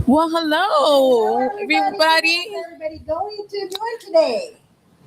Well, hello, everybody. How's everybody going to doing today?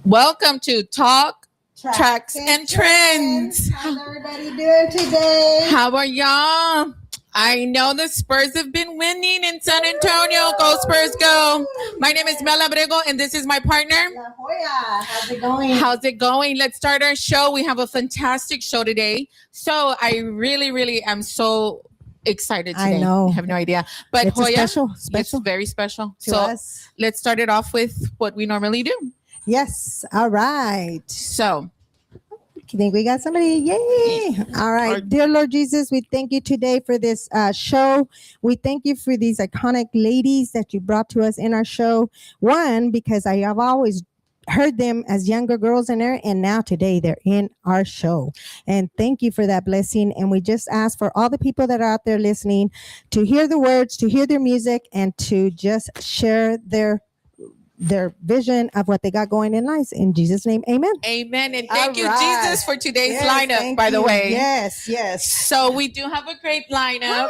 Welcome to Talk, Tracks, and Trends. How's everybody doing today? How are y'all? I know the Spurs have been winning in San Antonio. Go Spurs, go. My name is Mel Joya, and this is my partner. Mel Joya. How's it going? How's it going? Let's start our show. We have a fantastic show today. So I really am so excited today. I know. I have no idea. But it's Joya, special. it's very special. To so us. Let's start it off with what we normally do. Yes. All right. So I think we got somebody. Yay. All right. Dear Lord Jesus, we thank you today for this show. We thank you for these iconic ladies that you brought to us in our show. One, because I have always heard them as younger girls in there, and now today they're in our show. And thank you for that blessing. And we just ask for all the people that are out there listening to hear the words, to hear their music, and to just share their vision of what they got going in life. In Jesus' name, amen. Amen. And thank you, Jesus, for today's lineup, by the way. Yes. So we do have a great lineup.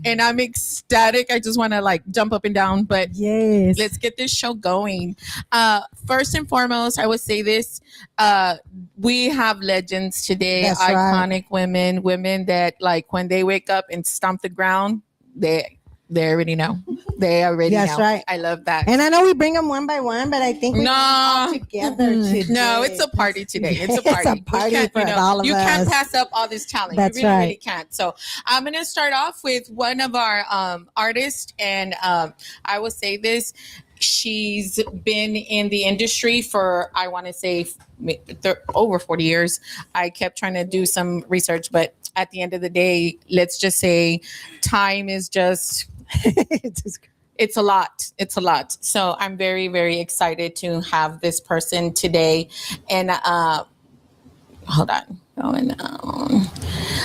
And I'm ecstatic. I just want to jump up and down, but yes, let's get this show going. First and foremost, I would say this. We have legends today. That's iconic women that when they wake up and stomp the ground, they already know. They already know. That's right. I love that. And I know we bring them one by one, but I think we all together today. No, it's a party today. It's a party. It's a party for all of us. You can't pass up all this talent. That's you really, right. really can't. So I'm going to start off with one of our artists. And I will say this. She's been in the industry for, I want to say, over 40 years. I kept trying to do some research, but at the end of the day, let's just say time is just... It's a lot. So I'm very, very excited to have this person today. And hold on. Going down.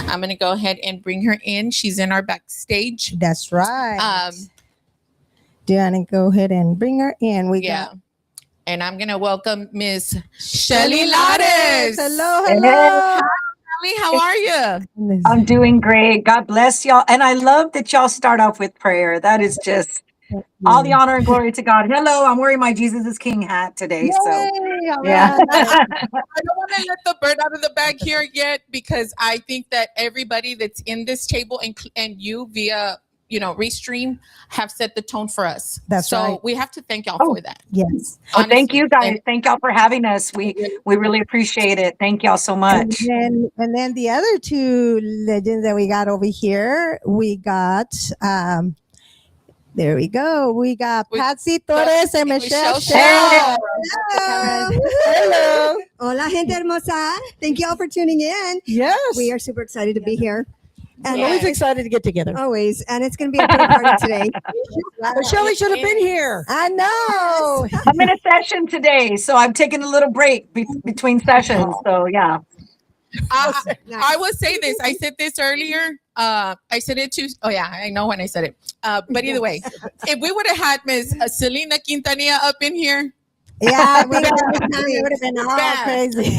I'm going to go ahead and bring her in. She's in our backstage. That's right. Do you want to go ahead and bring her in? And I'm going to welcome Miss Shelly Lares. Hello. Shelly, how are you? I'm doing great. God bless y'all. And I love that y'all start off with prayer. That is just all the honor and glory to God. Hello, I'm wearing my Jesus is King hat today. Yay, yeah. I don't want to let the bird out of the bag here yet, because I think that everybody that's in this table and you via Restream have set the tone for us. That's so right. We have to thank y'all for that. Yes. Well, thank you guys. Thank y'all for having us. We really appreciate it. Thank y'all so much. And then the other two legends that we got over here, we got there we go. We got Patsy Torres and Michelle Shell. Hello. Hola, gente hermosa. Thank you all for tuning in. Yes. We are super excited to be here. And always excited to get together. Always. And it's going to be a pretty party today. Shelley should have been here. I know. I'm in a session today, so I'm taking a little break between sessions. So, yeah. I will say this. I said this earlier. I said it too. Oh, yeah. I know when I said it. But either way, if we would have had Miss Selena Quintanilla up in here. Yeah, we would have been all crazy.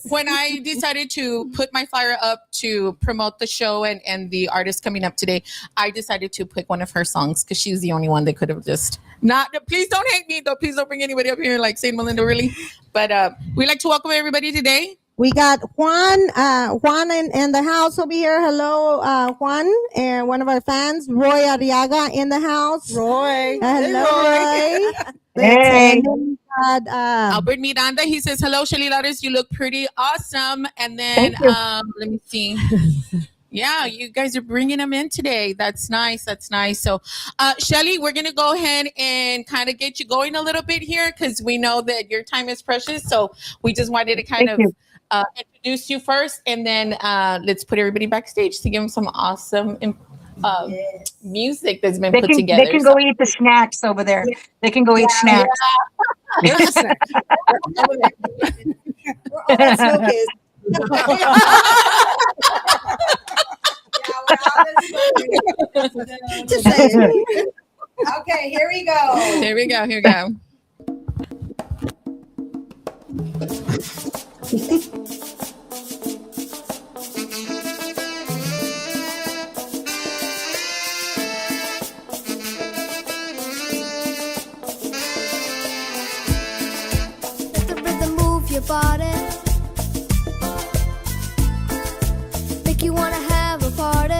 When I decided to put my flyer up to promote the show and the artist coming up today, I decided to pick one of her songs because she's the only one that could have just not. Please don't hate me, though. Please don't bring anybody up here like Saint Melinda, really. But we'd like to welcome everybody today. We got Juan in the house over here. Hello, Juan, and one of our fans, Roy Arriaga, in the house. Roy. Hello, Roy. Hey. And then we got, Albert Miranda, he says, hello, Shelly Lares, you look pretty awesome. And then, let me see. Yeah, you guys are bringing them in today. That's nice. So, Shelly, we're going to go ahead and kind of get you going a little bit here because we know that your time is precious. So we just wanted to kind of introduce you first, and then let's put everybody backstage to give them some awesome music that's been put together. They can go eat the snacks over there. They can go eat snacks. Where all that smoke is. Just saying. Okay, here we go. Here we go. your body, make you wanna have a party.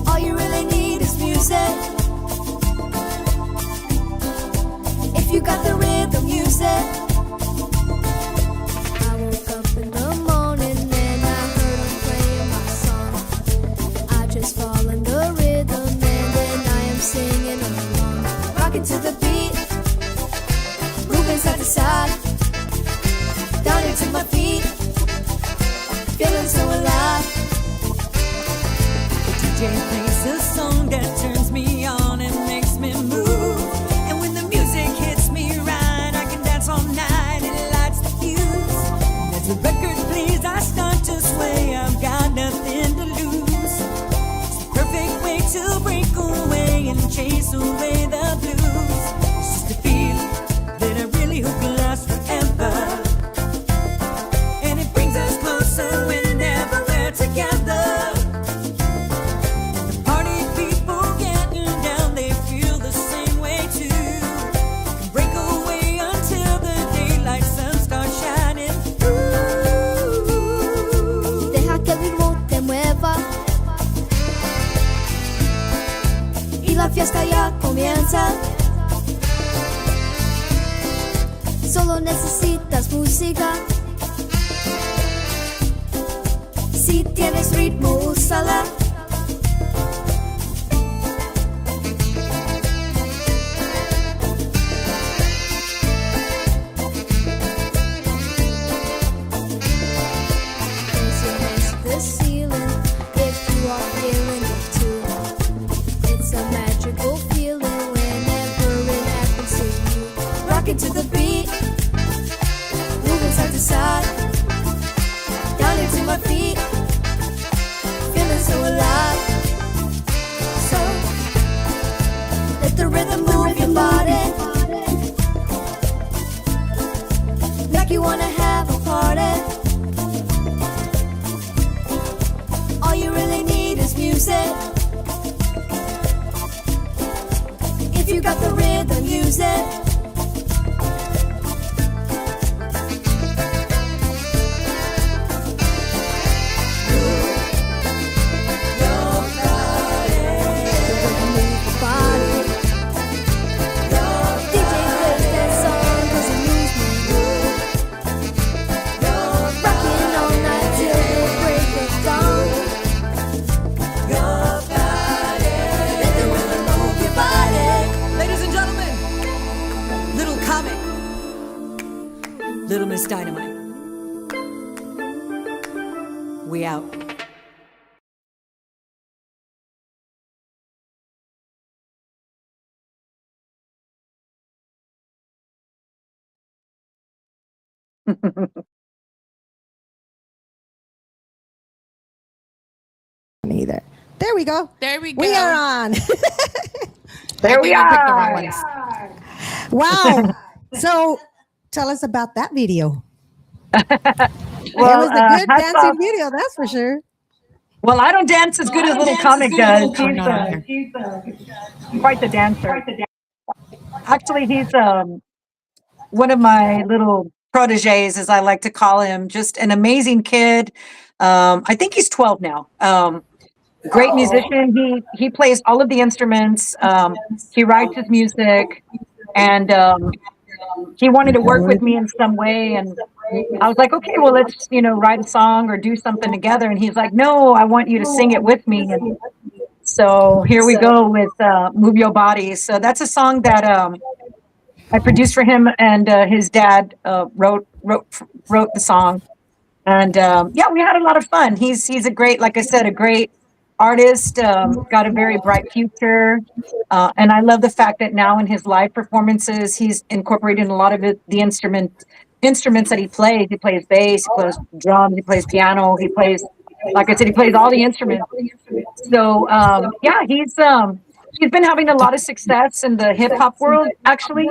All you really need is music. If you got the rhythm, use it. I woke up in the morning and I heard him playing my song. I just fall in the rhythm and then I am singing along. Rocking to the beat, moving side to side, down into my feet, feeling so alive. The DJ plays a song that turns me on and makes me move. And when the music hits me right, I can dance all night. It lights the fuse. And as the record plays, I start to sway. I've got nothing to lose. It's the perfect way to break away and chase away the blues. It's just a feeling that I really hope will last forever. And it brings us closer whenever we're together. The party people getting down, they feel the same way too. Can break away until the daylight sun starts shining through. Deja que el ritmo te mueva y la fiesta ya comienza. Solo necesitas música. Si tienes ritmo, úsala. Raise the ceiling if you are feeling it too. It's a magical feeling whenever it happens to you. Rocking to the beat, moving side to side, down into my feet, feeling so alive. So let the rhythm move your body, make you wanna have a party. All you really need is music. If you got the rhythm, use it. Ladies and gentlemen, Little Comic, Little Miss Dynamite. We out. Either. There we go. There we go. We are on. There we I think picked the are. wrong ones. Wow. So tell us about that video. Well, it was a good hats dancing off. video, that's for sure. Well, I don't dance as good as Little Comic does. Oh, no, no. He's quite the dancer. Actually, he's one of my little proteges, as I like to call him. Just an amazing kid. I think he's 12 now. Great musician. He plays all of the instruments. He writes his music, and he wanted to work with me in some way. And I was like, okay, well, let's write a song or do something together. And he's like, no, I want you to sing it with me. And so here we go with "Move Your Body." So that's a song that I produced for him, and his dad wrote the song. And yeah, we had a lot of fun. He's a great, like I said, a great artist, got a very bright future. And I love the fact that now in his live performances, he's incorporated a lot of the instruments that he plays. He plays bass, he plays drums, he plays piano, he plays, like I said, he plays all the instruments. So yeah, he's been having a lot of success in the hip hop world. Actually,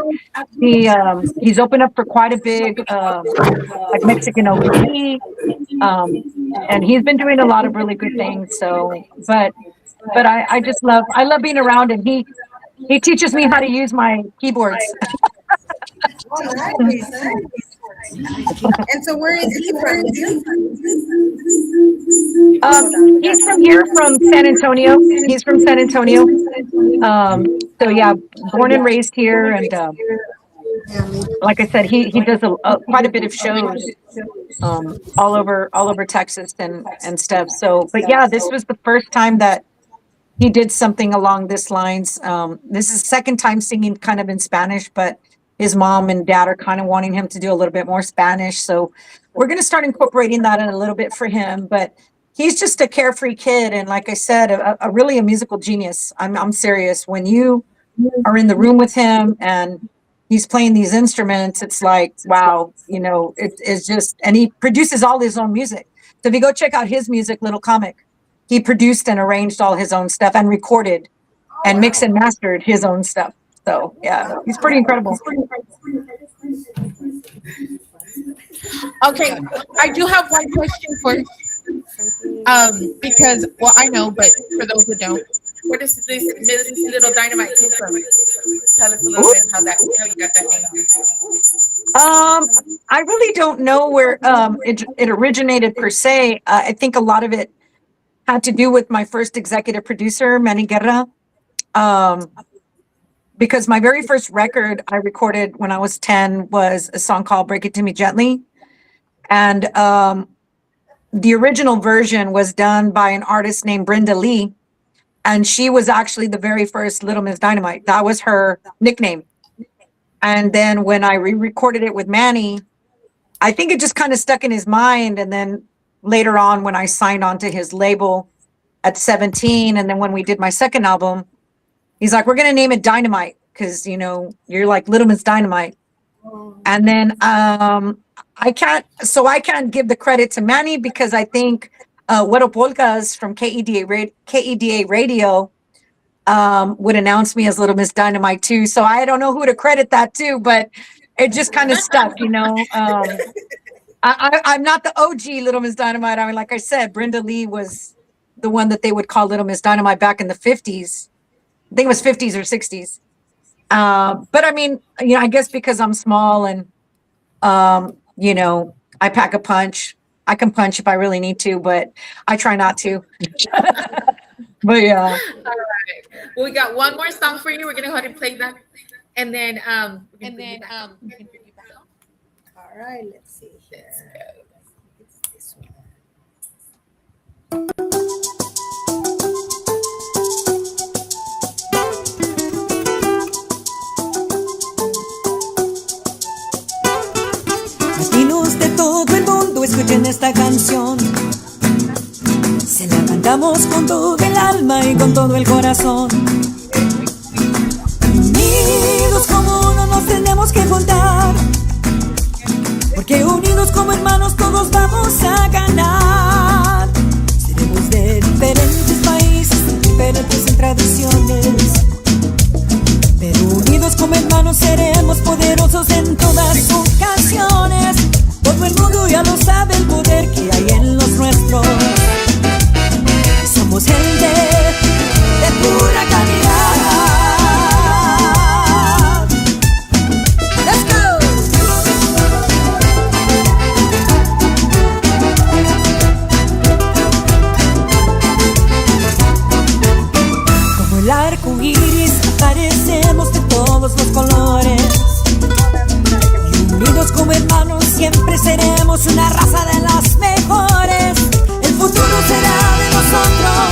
he's opened up for quite a big like Mexican OG, and he's been doing a lot of really good things. So, but I just love being around him. He teaches me how to use my keyboards. Oh, nice. And so where is he from? He's from here, from San Antonio. He's from San Antonio. So yeah, born and raised here, and like I said, he does quite a bit of shows all over Texas and stuff. So, but yeah, this was the first time that he did something along this lines. This is second time singing kind of in Spanish, but his mom and dad are kind of wanting him to do a little bit more Spanish. So we're going to start incorporating that in a little bit for him. But he's just a carefree kid, and like I said, a really a musical genius. I'm serious. When you are in the room with him and he's playing these instruments, it's like, wow, it's just, and he produces all his own music. So if you go check out his music, Little Comic, he produced and arranged all his own stuff and recorded and mixed and mastered his own stuff. So yeah, he's pretty incredible. Okay, I do have one question for because I know, but for those who don't, where does this little dynamite come from? Tell us a little bit how you got that name. I really don't know where it originated per se. I think a lot of it had to do with my first executive producer, Manny Guerra. Because my very first record I recorded when I was 10 was a song called Break It To Me Gently. And the original version was done by an artist named Brenda Lee. And she was actually the very first Little Miss Dynamite. That was her nickname. And then when I re-recorded it with Manny, I think it just kind of stuck in his mind. And then later on, when I signed onto his label at 17, and then when we did my second album, he's like, we're going to name it Dynamite because, you're like Little Miss Dynamite. And then I can't give the credit to Manny because I think What Polkas from KEDA Radio would announce me as Little Miss Dynamite too. So I don't know who to credit that to, but it just kind of stuck, I'm not the OG Little Miss Dynamite. I mean, like I said, Brenda Lee was the one that they would call Little Miss Dynamite back in the 50s. I think it was 50s or 60s. But I mean, I guess because I'm small and, I pack a punch. I can punch if I really need to, but I try not to. But yeah. All right. Well, we got one more song for you. We're going to go ahead and play that. And then, we can bring you back on. All right, let's see here. It's this one. Latinos de todo el mundo escuchen esta canción. Se la cantamos con todo el alma y con todo el corazón. Unidos como uno nos tenemos que juntar, porque unidos como hermanos todos vamos a ganar. Seremos de diferentes países, diferentes en tradiciones, pero unidos como hermanos seremos poderosos en todas ocasiones. Todo el mundo ya lo sabe el poder que hay en los nuestros. Somos gente de pura calidad. Let's go. Como el arco iris aparecemos de todos los colores. Y unidos como hermanos siempre seremos una raza de las mejores. El futuro será de nosotros,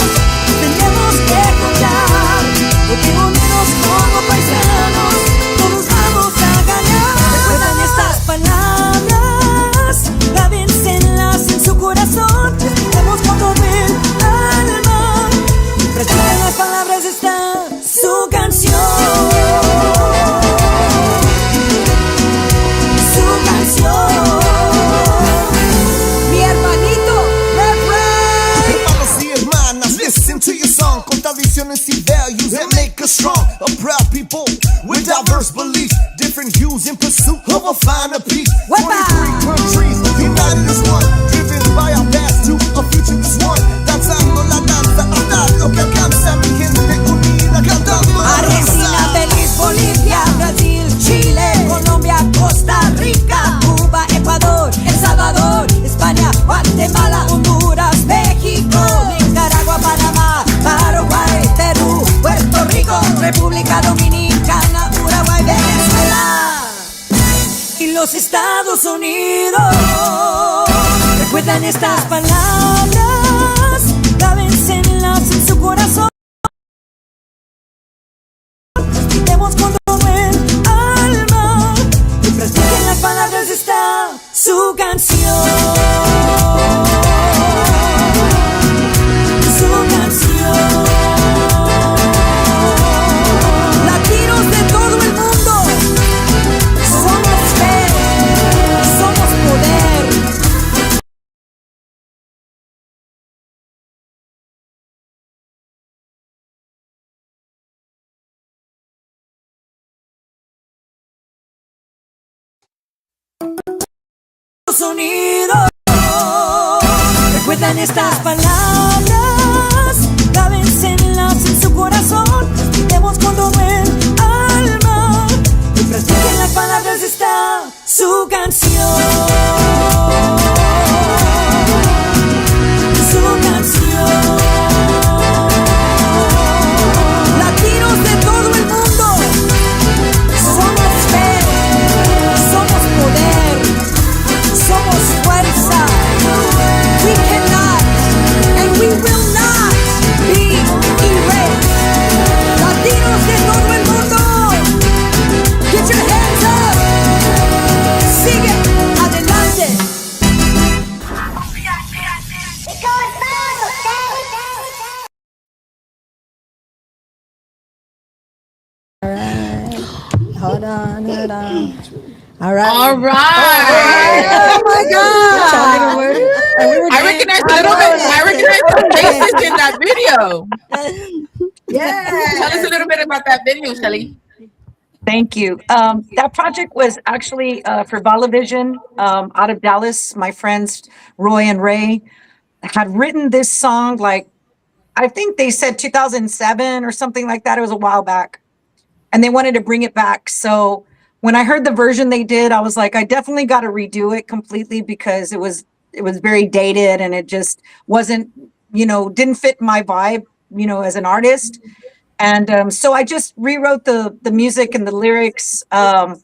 tendremos que contar, porque unidos como paisanos, todos vamos a ganar. Recuerdan estas palabras, grábenselas en su corazón, escribimos con todo el alma, practiquen las palabras, está su canción. Su canción. Listen to your song con tradiciones y values that make us strong. A proud people with diverse beliefs, different hues in pursuit of a finer peace. 23 countries united as one, driven by our past to a future that's one. Danzando la danza, hasta lo que alcanza mi gente unida cantando. Argentina, Belice, Bolivia, Brasil, Chile, Colombia, los Estados Unidos. Recuerdan estas palabras, grábenselas en su corazón. Gritemos con todo el alma y practiquen las palabras de esta su canción. Su canción. Latinos de todo el mundo, somos fe, somos poder. Unidos, recuerdan estas palabras, grábenselas en su corazón, gritemos con todo el alma y practiquen las palabras de esta su canción. Su canción. Latinos de todo el mundo, somos fe, somos poder. Somos fuerza. We cannot and we will not be erased. Latinos de todo el mundo, get your hands up. Sigue adelante. Hold on, hold on. All right. All right. Oh my God. I recognize a little bit. I recognize some faces in that video. Yeah. Tell us a little bit about that video, Shelly. Thank you. That project was actually for Valavision out of Dallas. My friends Roy and Ray had written this song, like, I think they said 2007 or something like that. It was a while back. And they wanted to bring it back. So when I heard the version they did, I was like, I definitely got to redo it completely because it was very dated and it just wasn't, didn't fit my vibe, as an artist. And so I just rewrote the music and the lyrics. And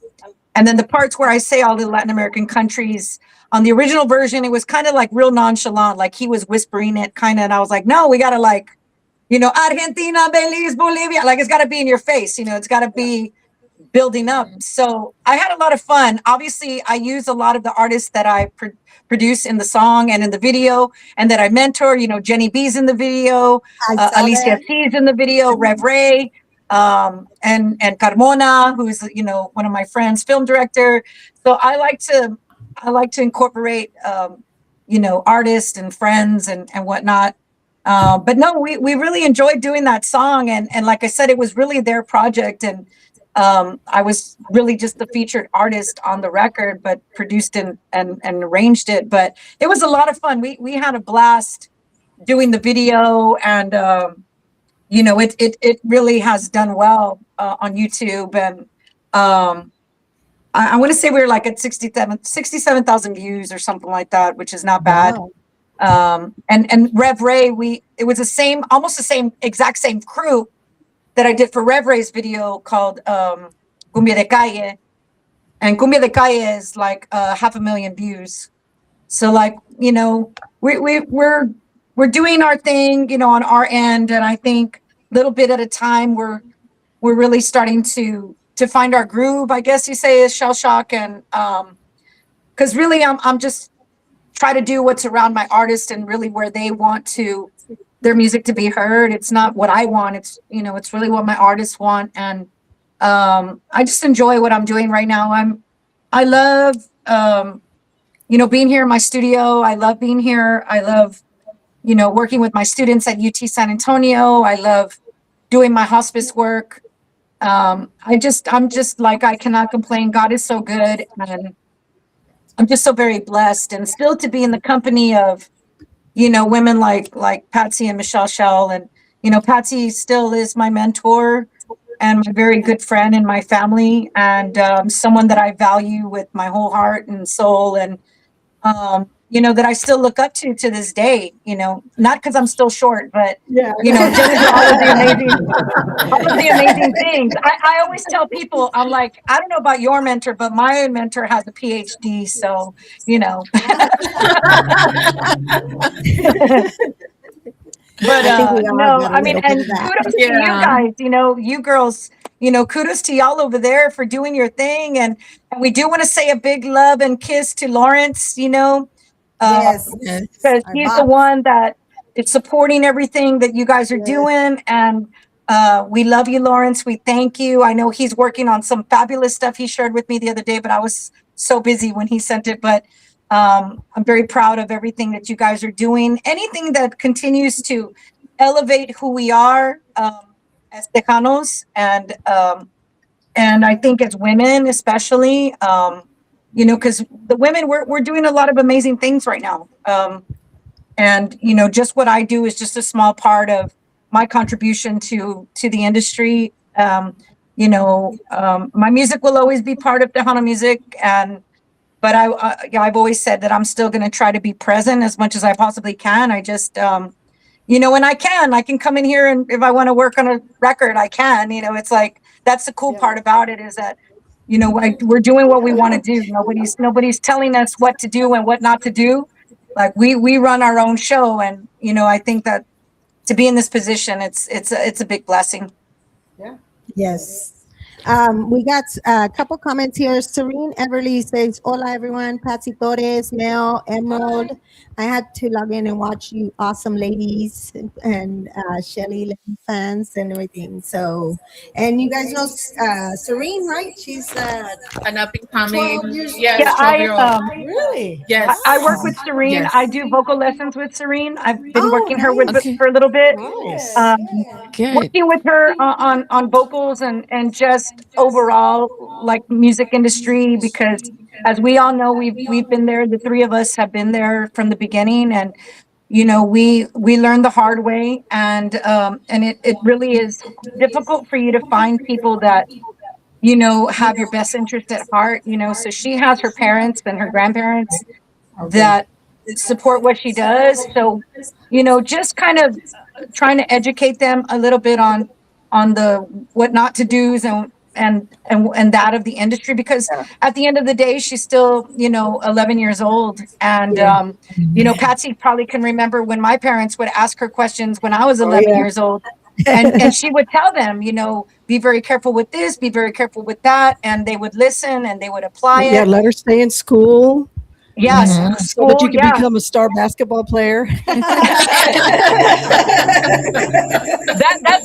then the parts where I say all the Latin American countries. On the original version, it was kind of like real nonchalant, like he was whispering it kind of. And I was like, no, we got to Argentina, Belize, Bolivia, like it's got to be in your face, it's got to be building up. So I had a lot of fun. Obviously, I use a lot of the artists that I produce in the song and in the video and that I mentor, Jenny B's in the video, Alicia C's in the video, Rev Ray, and Carmona, who's, one of my friends, film director. So I like to incorporate, artists and friends and whatnot. But no, we really enjoyed doing that song. And like I said, it was really their project. And I was really just the featured artist on the record, but produced and arranged it. But it was a lot of fun. We had a blast doing the video. And, it really has done well on YouTube. And I want to say we were like at 67,000 views or something like that, which is not bad. Wow. And Rev Ray, it was almost the exact same crew that I did for Rev Ray's video called Cumbia de Calle. And Cumbia de Calle is like 500,000 views. So like, we're doing our thing, on our end. And I think a little bit at a time, we're really starting to find our groove, I guess you say, is Shell Shock. And because really I'm just try to do what's around my artist and really where they want their music to be heard. It's not what I want. It's, it's really what my artists want. And I just enjoy what I'm doing right now. I love, being here in my studio. I love being here. I love, working with my students at UT San Antonio. I love doing my hospice work. I'm just like, I cannot complain. God is so good. And I'm just so very blessed, and still to be in the company of, women like Patsy and Michelle Shell. And, Patsy still is my mentor and my very good friend in my family, and someone that I value with my whole heart and soul. And that I still look up to this day, not because I'm still short, but, Yeah. just for all of the amazing things. I always tell people, I'm like, I don't know about your mentor, but my mentor has a PhD. So, but I think we all no, got a I mean, little bit and of that. kudos to you Yeah. guys, you girls, kudos to y'all over there for doing your thing. And we do want to say a big love and kiss to Lawrence, Yes. Yes. because Our he's the boss. one that is supporting everything that you guys are Yes. doing. And we love you, Lawrence. We thank you. I know he's working on some fabulous stuff he shared with me the other day, but I was so busy when he sent it. But I'm very proud of everything that you guys are doing. Anything that continues to elevate who we are as Tejanos, and I think as women, especially, because the women we're doing a lot of amazing things right now. And just what I do is just a small part of my contribution to the industry. My music will always be part of Tejano music, but I've always said that I'm still going to try to be present as much as I possibly can. I just when I can come in here, and if I want to work on a record, I can. It's like that's the cool part about it, is that we're doing what we want to do. Nobody's telling us what to do and what not to do. Like we run our own show, and I think that to be in this position, it's a big blessing. Yes. We got a couple comments here. Serene Everly says, "Hola everyone, Patsy Torres, Mel, Emerald. I had to log in and watch you awesome ladies and Shelly lady fans and everything." So, and you guys know Serene, right? She's An up and coming. 12 years Yes, Yeah, 12-year-old. really. Yes. I work with Serene. Yes. I do vocal lessons with Serene. I've been Oh, working her with nice. Okay. for a little bit. Nice. Um, Good. Working with her on vocals and just overall like music industry, because as we all know, we've been there. The three of us have been there from the beginning, and we learned the hard way, and it really is difficult for you to find people that have your best interest at heart. So she has her parents and her grandparents Okay. that support what she does. So, just kind of trying to educate them a little bit on the what not to do's and that of the industry, because at the end of the day, she's still 11 years old. And Patsy probably can remember when my parents would ask her questions when I was 11 years old, and she would tell them, be very careful with this, be very careful with that, and they would listen and they would apply Yeah, it. let her stay in school Yes, so that school, you can yeah. become a star basketball player. That's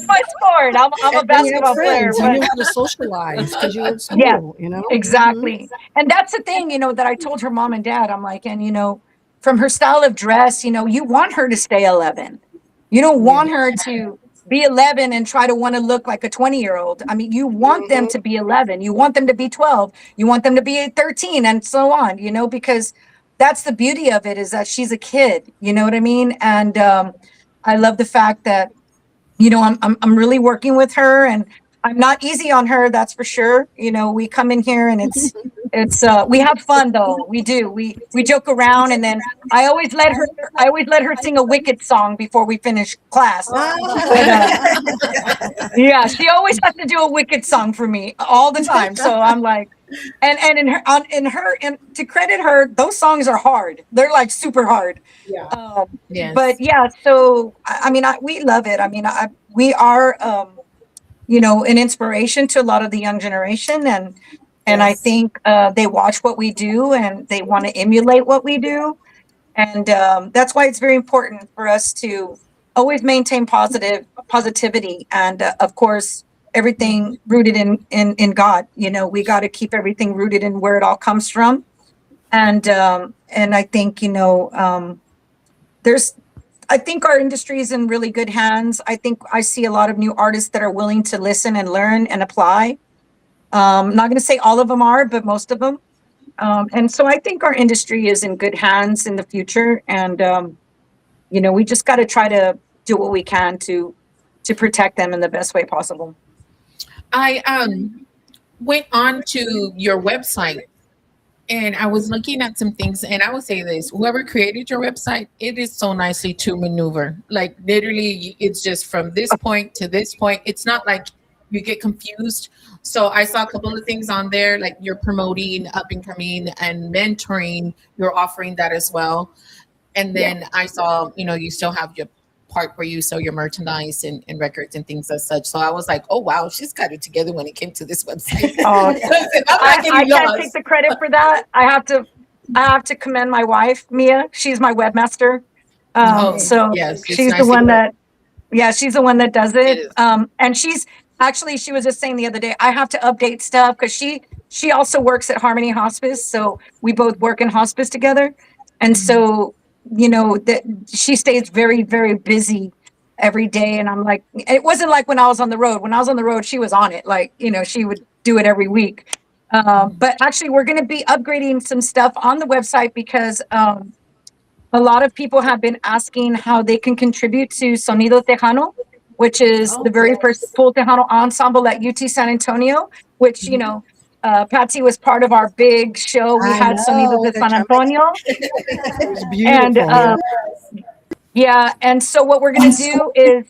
my sport. I'm a And you have basketball player, friends. You but knew how to socialize because you were at yeah, school, exactly. And that's the thing, that I told her mom and dad. I'm like, and from her style of dress, you want her to stay 11. You don't want her to be 11 and try to want to look like a 20-year-old. I mean, you want them to be 11. You want them to be 12. You want them to be 13 and so on, because that's the beauty of it, is that she's a kid, you know what I mean? And I love the fact that I'm really working with her, and I'm not easy on her, that's for sure. We come in here and it's we have fun though. We do. We joke around, and then I always let her sing a Wicked song before we finish class. But yeah, she always has to do a Wicked song for me all the time. So I'm like, and in to credit her, those songs are hard. They're like super hard. Yes. But yeah, so I mean, we love it. I mean, we are, an inspiration to a lot of the young generation, and I think they watch what we do and they want to emulate what we do, and that's why it's very important for us to always maintain positivity, and of course everything rooted in God. We got to keep everything rooted in where it all comes from, and I think there's I think our industry is in really good hands. I think I see a lot of new artists that are willing to listen and learn and apply. Not going to say all of them are, but most of them. And so I think our industry is in good hands in the future. And, we just got to try to do what we can to protect them in the best way possible. I went on to your website, And I was looking at some things, and I will say this: whoever created your website, it is so nicely to maneuver. Like literally, it's just from this point to this point. It's not like you get confused. So I saw a couple of things on there, like you're promoting up and coming and mentoring. You're offering that as well. And then I saw, you still have your part where you sell your merchandise and records and things as such. So I was like, oh wow, she's got it together when it came to this website. Oh, Listen, I'm not I getting can't lost. take the credit for that. I have to commend my wife, Mia. She's my webmaster. Oh So yes, it's she's the nicely one put. that, yeah, she's the one that does It it. is. And she was just saying the other day, I have to update stuff because she also works at Harmony Hospice. So we both work in hospice together. And so, that she stays very, very busy every day. And I'm like, it wasn't like when I was on the road. When I was on the road, she was on it. Like, she would do it every week. But actually, we're going to be upgrading some stuff on the website because a lot of people have been asking how they can contribute to Sonido Tejano, which is Oh the very first yes. full Tejano ensemble at UT San Antonio, which, Patsy was part of our big show. We I had Sonido know de the San trumpet. Antonio. It was And beautiful. yeah, and so what we're going to do is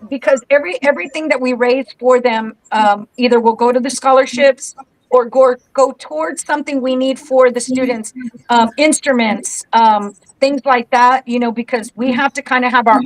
because everything that we raise for them either will go to the scholarships or go towards something we need for the students, instruments, things like that. Because we have to kind of have our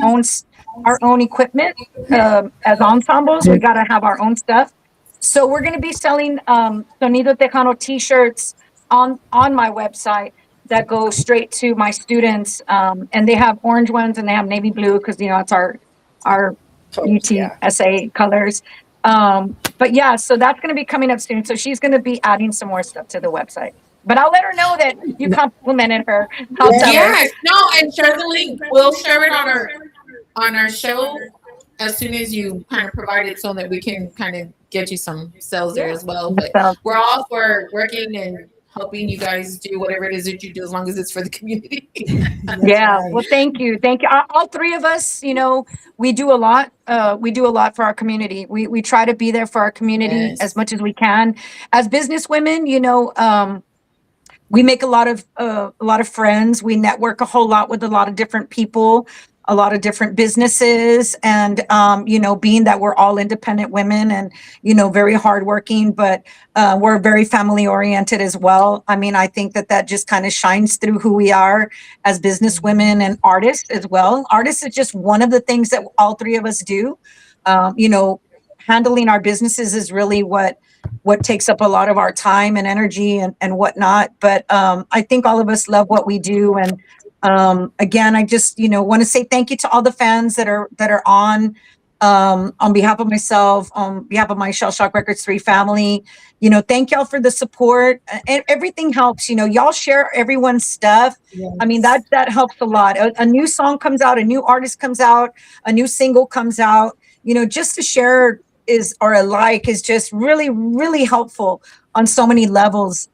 own equipment as ensembles. We got to have our own stuff. So we're going to be selling Sonido Tejano T-shirts on my website that go straight to my students. And they have orange ones and they have navy blue because it's our Yeah. UTSA colors. But yeah, so that's going to be coming up soon. So she's going to be adding some more stuff to the website. But I'll let her know that you complimented her. I'll tell her. Yes. No, and share the link. We'll share it on our show as soon as you kind of provide it so that we can kind of get you some sales there as well. But So, we're all for working and helping you guys do whatever it is that you do as long as it's for the community. yeah. Well, thank you. Thank you. All three of us, we do a lot. We do a lot for our community. We try to be there for our community as Yes. much as we can. As business women, we make a lot of friends. We network a whole lot with a lot of different people, a lot of different businesses, and being that we're all independent women and very hardworking, but we're very family oriented as well. I mean, I think that just kind of shines through who we are as business women and artists as well. Artists is just one of the things that all three of us do. Handling our businesses is really what takes up a lot of our time and energy and whatnot. But I think all of us love what we do. And again, I just, want to say thank you to all the fans that are on behalf of myself, on behalf of my Shell Shock Records 3 family. Thank y'all for the support. And everything helps. Y'all share everyone's stuff. I mean, that helps a lot. A new song comes out, a new artist comes out, a new single comes out, just to share or a like is just really, really helpful on so many levels,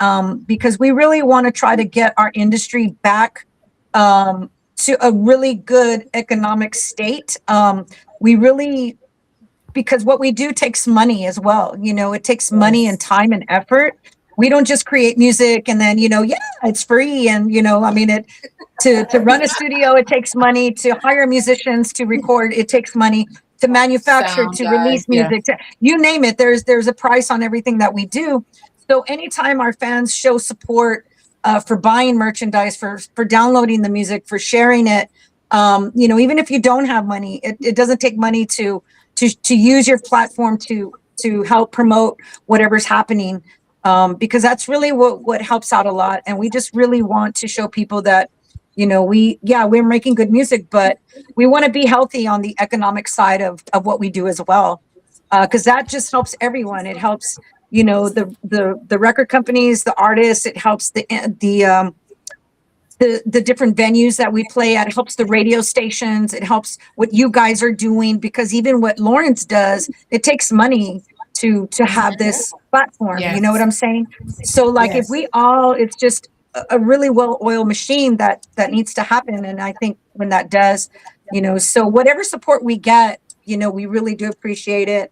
because we really want to try to get our industry back to a really good economic state. We really, because what we do takes money as well. It takes money and time and effort. We don't just create music and then, yeah, it's free. And, I mean, to run a studio, it takes money. To hire musicians to record, it takes money. To manufacture, Sound to guy. release Yeah. music, you name it. There's a price on everything that we do. So anytime our fans show support for buying merchandise, for downloading the music, for sharing it, even if you don't have money, it doesn't take money to use your platform to help promote whatever's happening, because that's really what helps out a lot. And we just really want to show people that we're making good music, but we want to be healthy on the economic side of what we do as well, because that just helps everyone. It helps the record companies, the artists. It helps the different venues that we play at. It helps the radio stations. It helps what you guys are doing, because even what Lawrence does, it takes money to have this platform. You know what I'm saying? So like if we all, it's just a really well-oiled machine that needs to happen. And I think when that does, so whatever support we get, we really do appreciate it.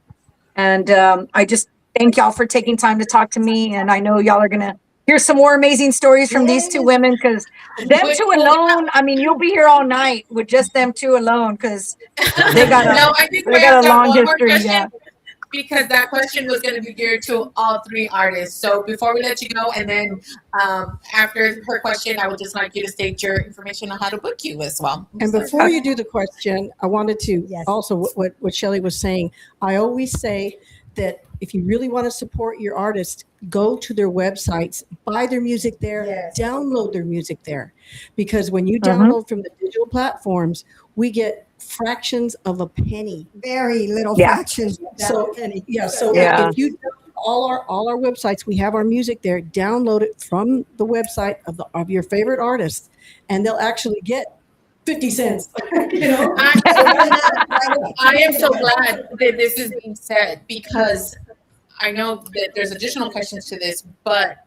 And I just thank y'all for taking time to talk to me. And I know y'all are gonna hear some more amazing stories from these two women, because them But- two alone, I mean, you'll be here all night with just them two alone, because they got No, I think they we got have a got long one more history. question. Yeah. Because that question was going to be geared to all three artists. So before we let you go, and then after her question, I would just like you to state your information on how to book you as well. And before you do the question, I wanted to Yes. also what Shelley was saying. I always say that if you really want to support your artist, go to their websites, buy their music there, Yes. download their music there, because when you Mm-hmm. download from the digital platforms, we get fractions of a penny. Very little Yeah. fractions. So yeah, so Yeah. if you all our websites, we have our music there. Download it from the website of your favorite artist, and they'll actually get 50 cents. You know, I am so glad that this is being said because I know that there's additional questions to this, but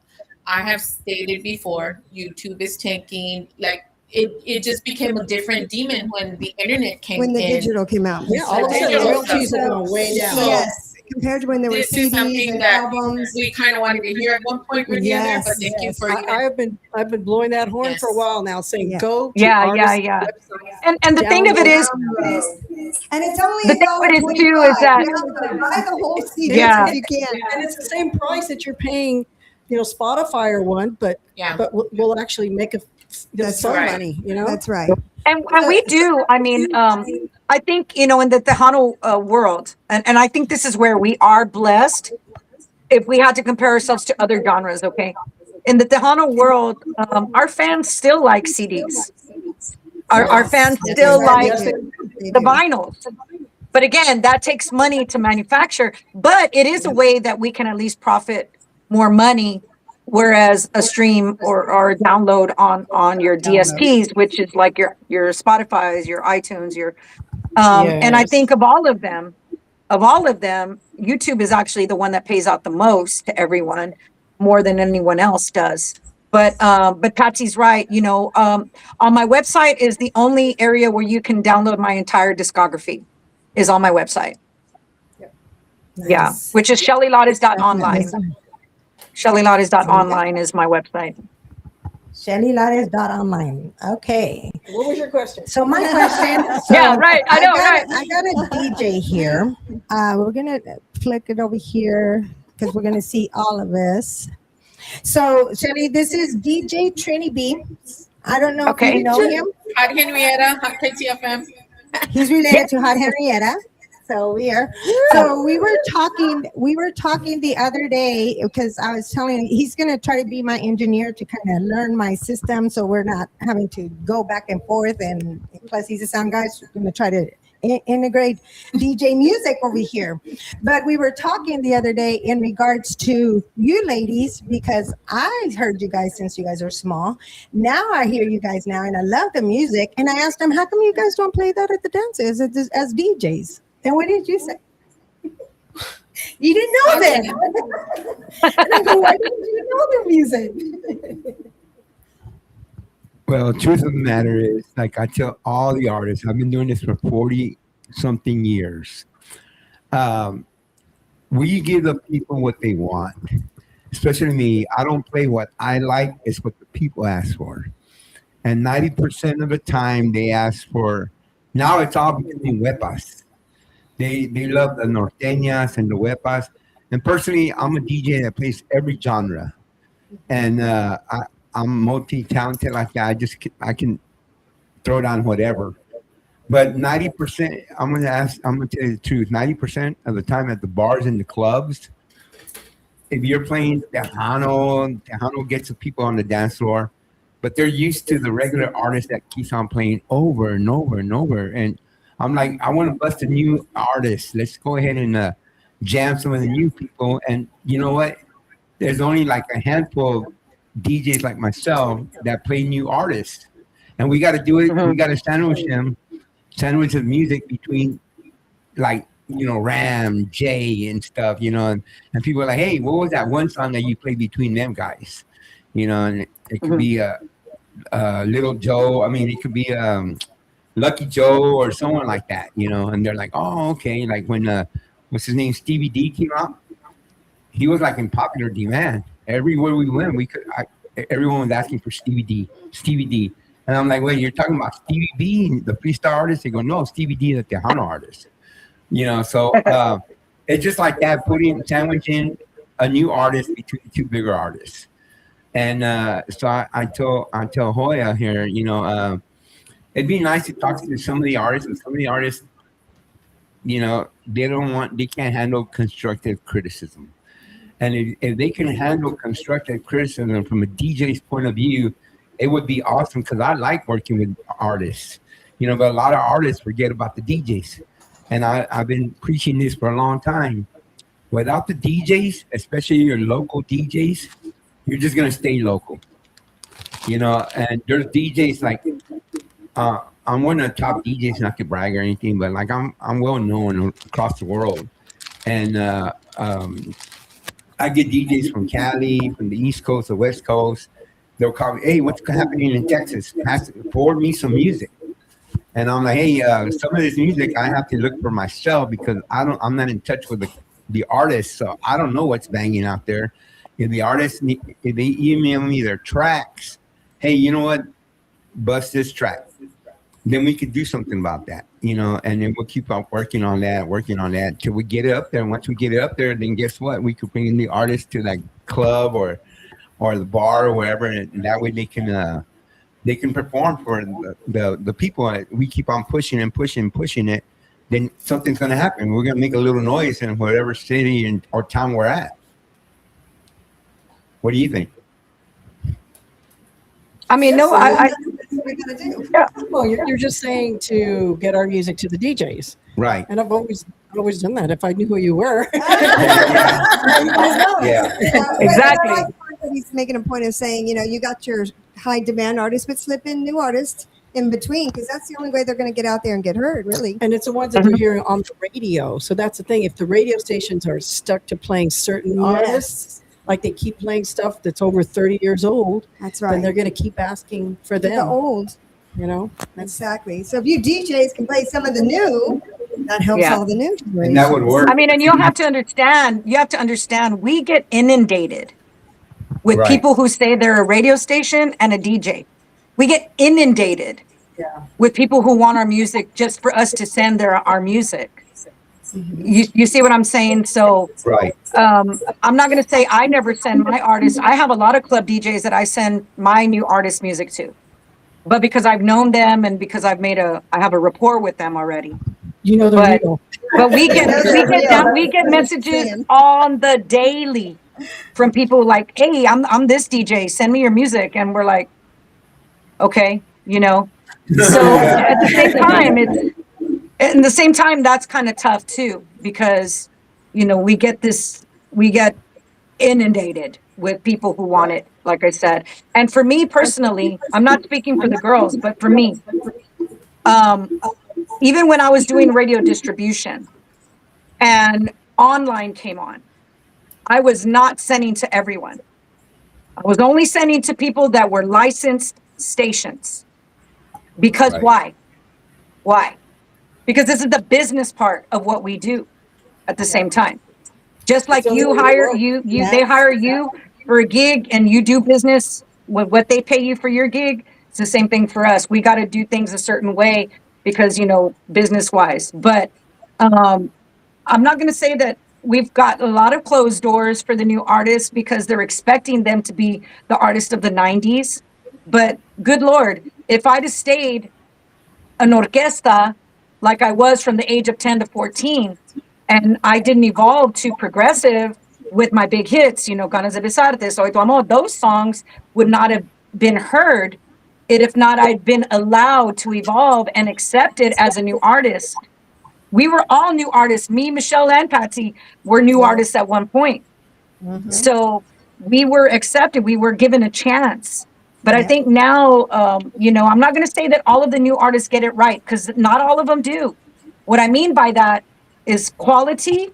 I have stated before, YouTube is tanking. Like it just became a different demon when the internet came When the in. digital came out. yeah, all of a sudden Digital royalties stuff. have gone way down. So- Yes. Compared to when there were This is CDs something and that albums. we kind of wanted to hear at one point or the other, but thank you for I've been blowing that horn Yes. for a while now, saying Yeah. go to Yeah, artists' yeah. websites. And the thing of it is, And it's only the thing of it is too is that buy the whole CD Yeah. if you can. And it's the same price that you're paying, Spotify or one, but Yeah. we'll actually make That's some right. money, That's right. and we do. I mean, I think in the Tejano world, and I think this is where we are blessed. If we had to compare ourselves to other genres, okay, in the Tejano world, our fans still like CDs. Our fans still Yes, like they the do. vinyls. But again, that takes money to manufacture. But it is a way that we can at least profit more money, whereas a stream or a download on your DSPs, which is like your Spotify's, your iTunes, your and I Yes. think of all of them, YouTube is actually the one that pays out the most to everyone, more than anyone else does. But Patsy's right. On my website is the only area where you can download my entire discography. Is on my website. Yeah, which is ShellyLottes.online. ShellyLottes.online is my website. ShellyLares.online. Okay. What was your question? So my question. Yeah, right. I know, right. I got a DJ here. We're gonna flick it over here because we're gonna see all of this. So Shelly, this is DJ Trini B. I don't know if Okay. you know him. Hot Henrietta, Hot KTFM. He's related to Hot Henrietta. So we were talking the other day because I was telling him he's gonna try to be my engineer to kind of learn my system so we're not having to go back and forth, and plus he's a sound guy, so we're gonna try to integrate DJ music over here. But we were talking the other day in regards to you ladies, because I heard you guys since you guys are small. Now I hear you guys now, and I love the music. And I asked them, how come you guys don't play that at the dances as DJs? And what did you say? You didn't know that. And I go, why didn't you know the music? Well, truth of the matter is, like I tell all the artists, I've been doing this for 40 something years. We give the people what they want, especially me. I don't play what I like, it's what the people ask for. And 90% of the time they ask for, now it's all becoming wepas. They love the norteñas and the wepas. And personally, I'm a DJ that plays every genre. And I'm multi-talented like that. I can throw down whatever. But 90%, I'm gonna tell you the truth. 90% of the time at the bars and the clubs, if you're playing Tejano gets the people on the dance floor, but they're used to the regular artist that keeps on playing over and over and over. And I'm like, I want to bust a new artist. Let's go ahead and jam some of the new people. And you know what? There's only like a handful of DJs like myself that play new artists, and we got to do it. We got to sandwich the music between, like, Ram, Jay, and stuff. And people are like, hey, what was that one song that you played between them guys? And it could be Little Joe. I mean, it could be Lucky Joe or someone like that. And they're like, oh, okay. Like when what's his name, Stevie D came out, he was like in popular demand. everywhere we went, everyone was asking for Stevie D. And I'm like, wait, you're talking about Stevie B, the freestyle artist? They go, no, Stevie D, the Tejano artist. So it's just like that, sandwiching a new artist between two bigger artists. And so I tell Hoya here, it'd be nice to talk to some of the artists, and some of the artists, they can't handle constructive criticism. And if they can handle constructive criticism from a DJ's point of view, it would be awesome, because I like working with artists, but a lot of artists forget about the DJs. And I've been preaching this for a long time. Without the DJs, especially your local DJs, you're just going to stay local. And there's DJs like, I'm one of the top DJs, not to brag or anything, but like I'm well known across the world. And I get DJs from Cali, from the East Coast, the West Coast. They'll call me, hey, what's happening in Texas? Forward me some music. And I'm like, hey, some of this music I have to look for myself, because I'm not in touch with the artists, so I don't know what's banging out there. If the artists, if they email me their tracks, hey, you know what, bust this track, then we could do something about that, and then we'll keep on working on that till we get it up there. And once we get it up there, then guess what? We could bring in the artist to that club or the bar or wherever, and that way they can perform for the people. We keep on pushing it, then something's going to happen. We're going to make a little noise in whatever city or town we're at. What do you think? I mean, no, What we're gonna do. yeah. Well, you're just saying to get our music to the DJs. Right. And I've always done that if I knew who you were. Yeah. Exactly. He's making a point of saying, you got your high demand artists, but slip in new artists in between, because that's the only way they're going to get out there and get heard, really. And it's the ones that you're hearing on the radio. So that's the thing. If the radio stations are stuck to playing certain artists, like they keep playing stuff that's over 30 years old, That's then right. they're going to keep asking for The them. old. That's Exactly. So if you DJs can play some of the new, that helps Yeah. all the new. And that would work. I mean, and you have to understand, we get inundated with Right. people who say they're a radio station and a DJ. We get inundated with people who want our music just for us to send our music. You see what I'm saying? So Right. I'm not going to say I never send my artists. I have a lot of club DJs that I send my new artist music to, but because I've known them and because I have a rapport with them already. They're real. But we get messages on the daily from people like, hey, I'm this DJ, send me your music. And we're like, okay, So at the same time, that's kind of tough too, because, we get inundated with people who want it, like I said. And for me personally, I'm not speaking for the girls, but for me, even when I was doing radio distribution and online came on, I was not sending to everyone. I was only sending to people that were licensed stations. Because Right. Why? Because this is the business part of what we do at the same time. Just like they hire you for a gig and you do business with what they pay you for your gig. It's the same thing for us. We got to do things a certain way because, business wise. But I'm not going to say that we've got a lot of closed doors for the new artists because they're expecting them to be the artist of the 90s. But good Lord, if I'd have stayed an orquesta like I was from the age of 10 to 14, and I didn't evolve to progressive with my big hits, Ganas de Besarte, Soy Tu Amor, those songs would not have been heard if not I'd been allowed to evolve and accepted as a new artist. We were all new artists. Me, Michelle, and Patsy were new artists at one point. Mm-hmm. So we were accepted. We were given a chance. But I think now, I'm not going to say that all of the new artists get it right, because not all of them do. What I mean by that is quality.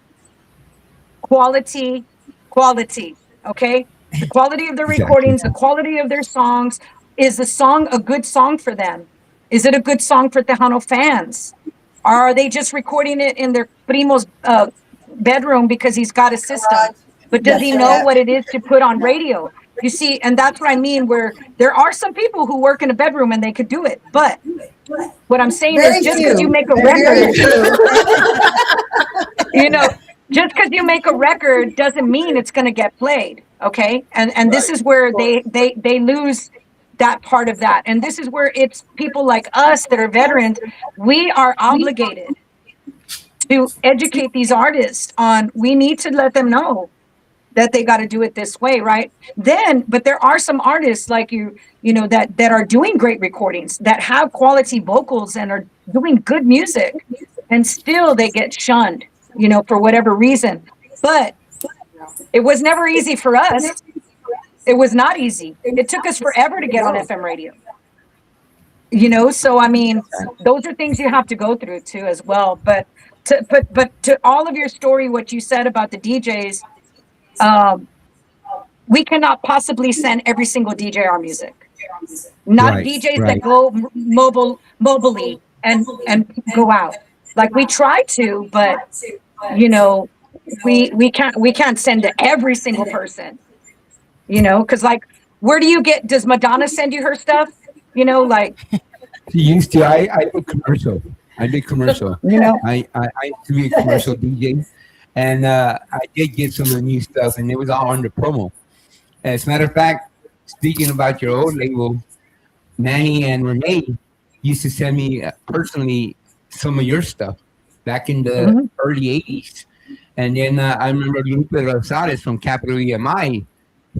Okay? The quality of their recordings, the quality of their songs. Is the song a good song for them? Is it a good song for Tejano fans? Or are they just recording it in their primo's bedroom because he's got a system? but does he know what it is to put on radio? You see, and that's what I mean, where there are some people who work in a bedroom and they could do it. But what I'm saying Very is just few. because you make a Very record, few. you know, just because you make a record doesn't mean it's going to get played. Okay. And this is where they lose that part of that. And this is where it's people like us that are veterans, we are obligated to educate these artists on, we need to let them know that they got to do it this way, right? Then, but there are some artists like you know, that are doing great recordings, that have quality vocals and are doing good music, and still they get shunned, you know, for whatever reason. But it was never easy for us. It was not easy. It took us forever to get on FM radio. You know, so I mean, those are things you have to go through too as well. But to all of your story, what you said about the DJs, we cannot possibly send every single DJ our music. Not Right, DJs that right. go mobily and go out. Like we try to, but you know, we can't send to every single person. You know, because like, where do you get? Does Madonna send you her stuff? You know, like, She used to. I did commercial. I did commercial. you know, I used to be a commercial DJ, and I did get some of the new stuff, and it was all under promo. As a matter of fact, speaking about your old label, Manny and Renee used to send me personally some of your stuff back in the early 80s. And then I remember Lupe Rosales from Capital EMI.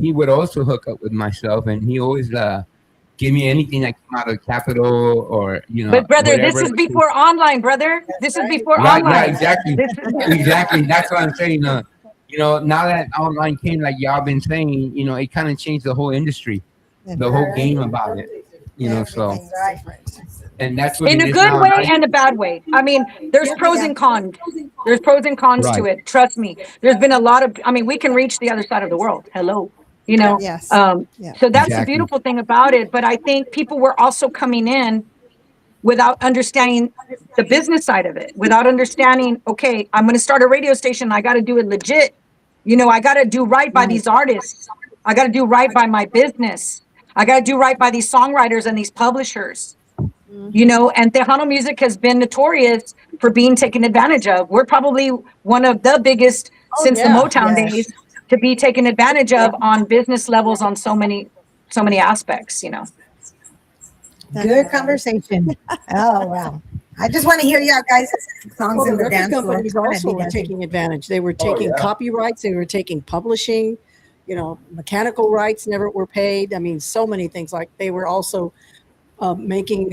He would also hook up with myself, and he always give me anything that came out of Capital or, you know. but brother, this whatever. is before online, brother. This is before Right, online. yeah, exactly. This is, Exactly. That's what I'm saying. You know, now that online came, like y'all been saying, you know, it kind of changed the whole industry, the whole game about it. You know, so and that's what in it a is good now. way and a bad way. I mean, there's pros and cons. There's pros and cons to Right. it. Trust me. There's been a lot of, I mean, we can reach the other side of the world. Hello. You know, Yes. Yeah. so that's the Exactly. beautiful thing about it. But I think people were also coming in without understanding the business side of it, without understanding, okay, I'm going to start a radio station. I got to do it legit. You know, I got to do right by these artists. I got to do right by my business. I got to do right by these songwriters and these publishers. You know, and Tejano music has been notorious for being taken advantage of. We're probably one of the biggest since the Motown days to be taken advantage of on business levels on so many aspects, you know. Good conversation. Oh wow! I just want to hear y'all guys' songs Well, in the the record dance floor. companies also were taking advantage. They were taking copyrights. They were taking publishing. You know, mechanical rights never were paid. I mean, so many things. Like they were also making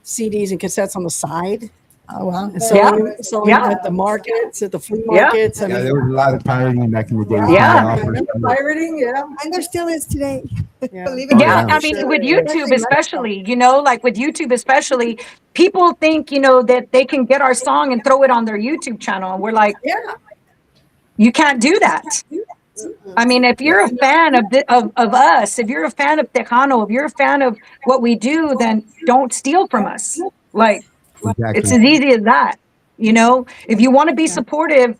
CDs and cassettes on the side. Oh wow! And selling them at the markets, at the flea markets. I Yeah, mean, there was a lot of pirating back in the day. Yeah. pirating. Yeah. And there still is today. Yeah. Believe it Yeah, or not. I mean, with YouTube especially, you know, like with YouTube especially, people think, you know, that they can get our song and throw it on their YouTube channel. And we're like, Yeah. you can't do that. I mean, if you're a fan of us, if you're a fan of Tejano, if you're a fan of what we do, then don't steal from us. Like, Exactly. it's as easy as that. You know, if you want to be supportive,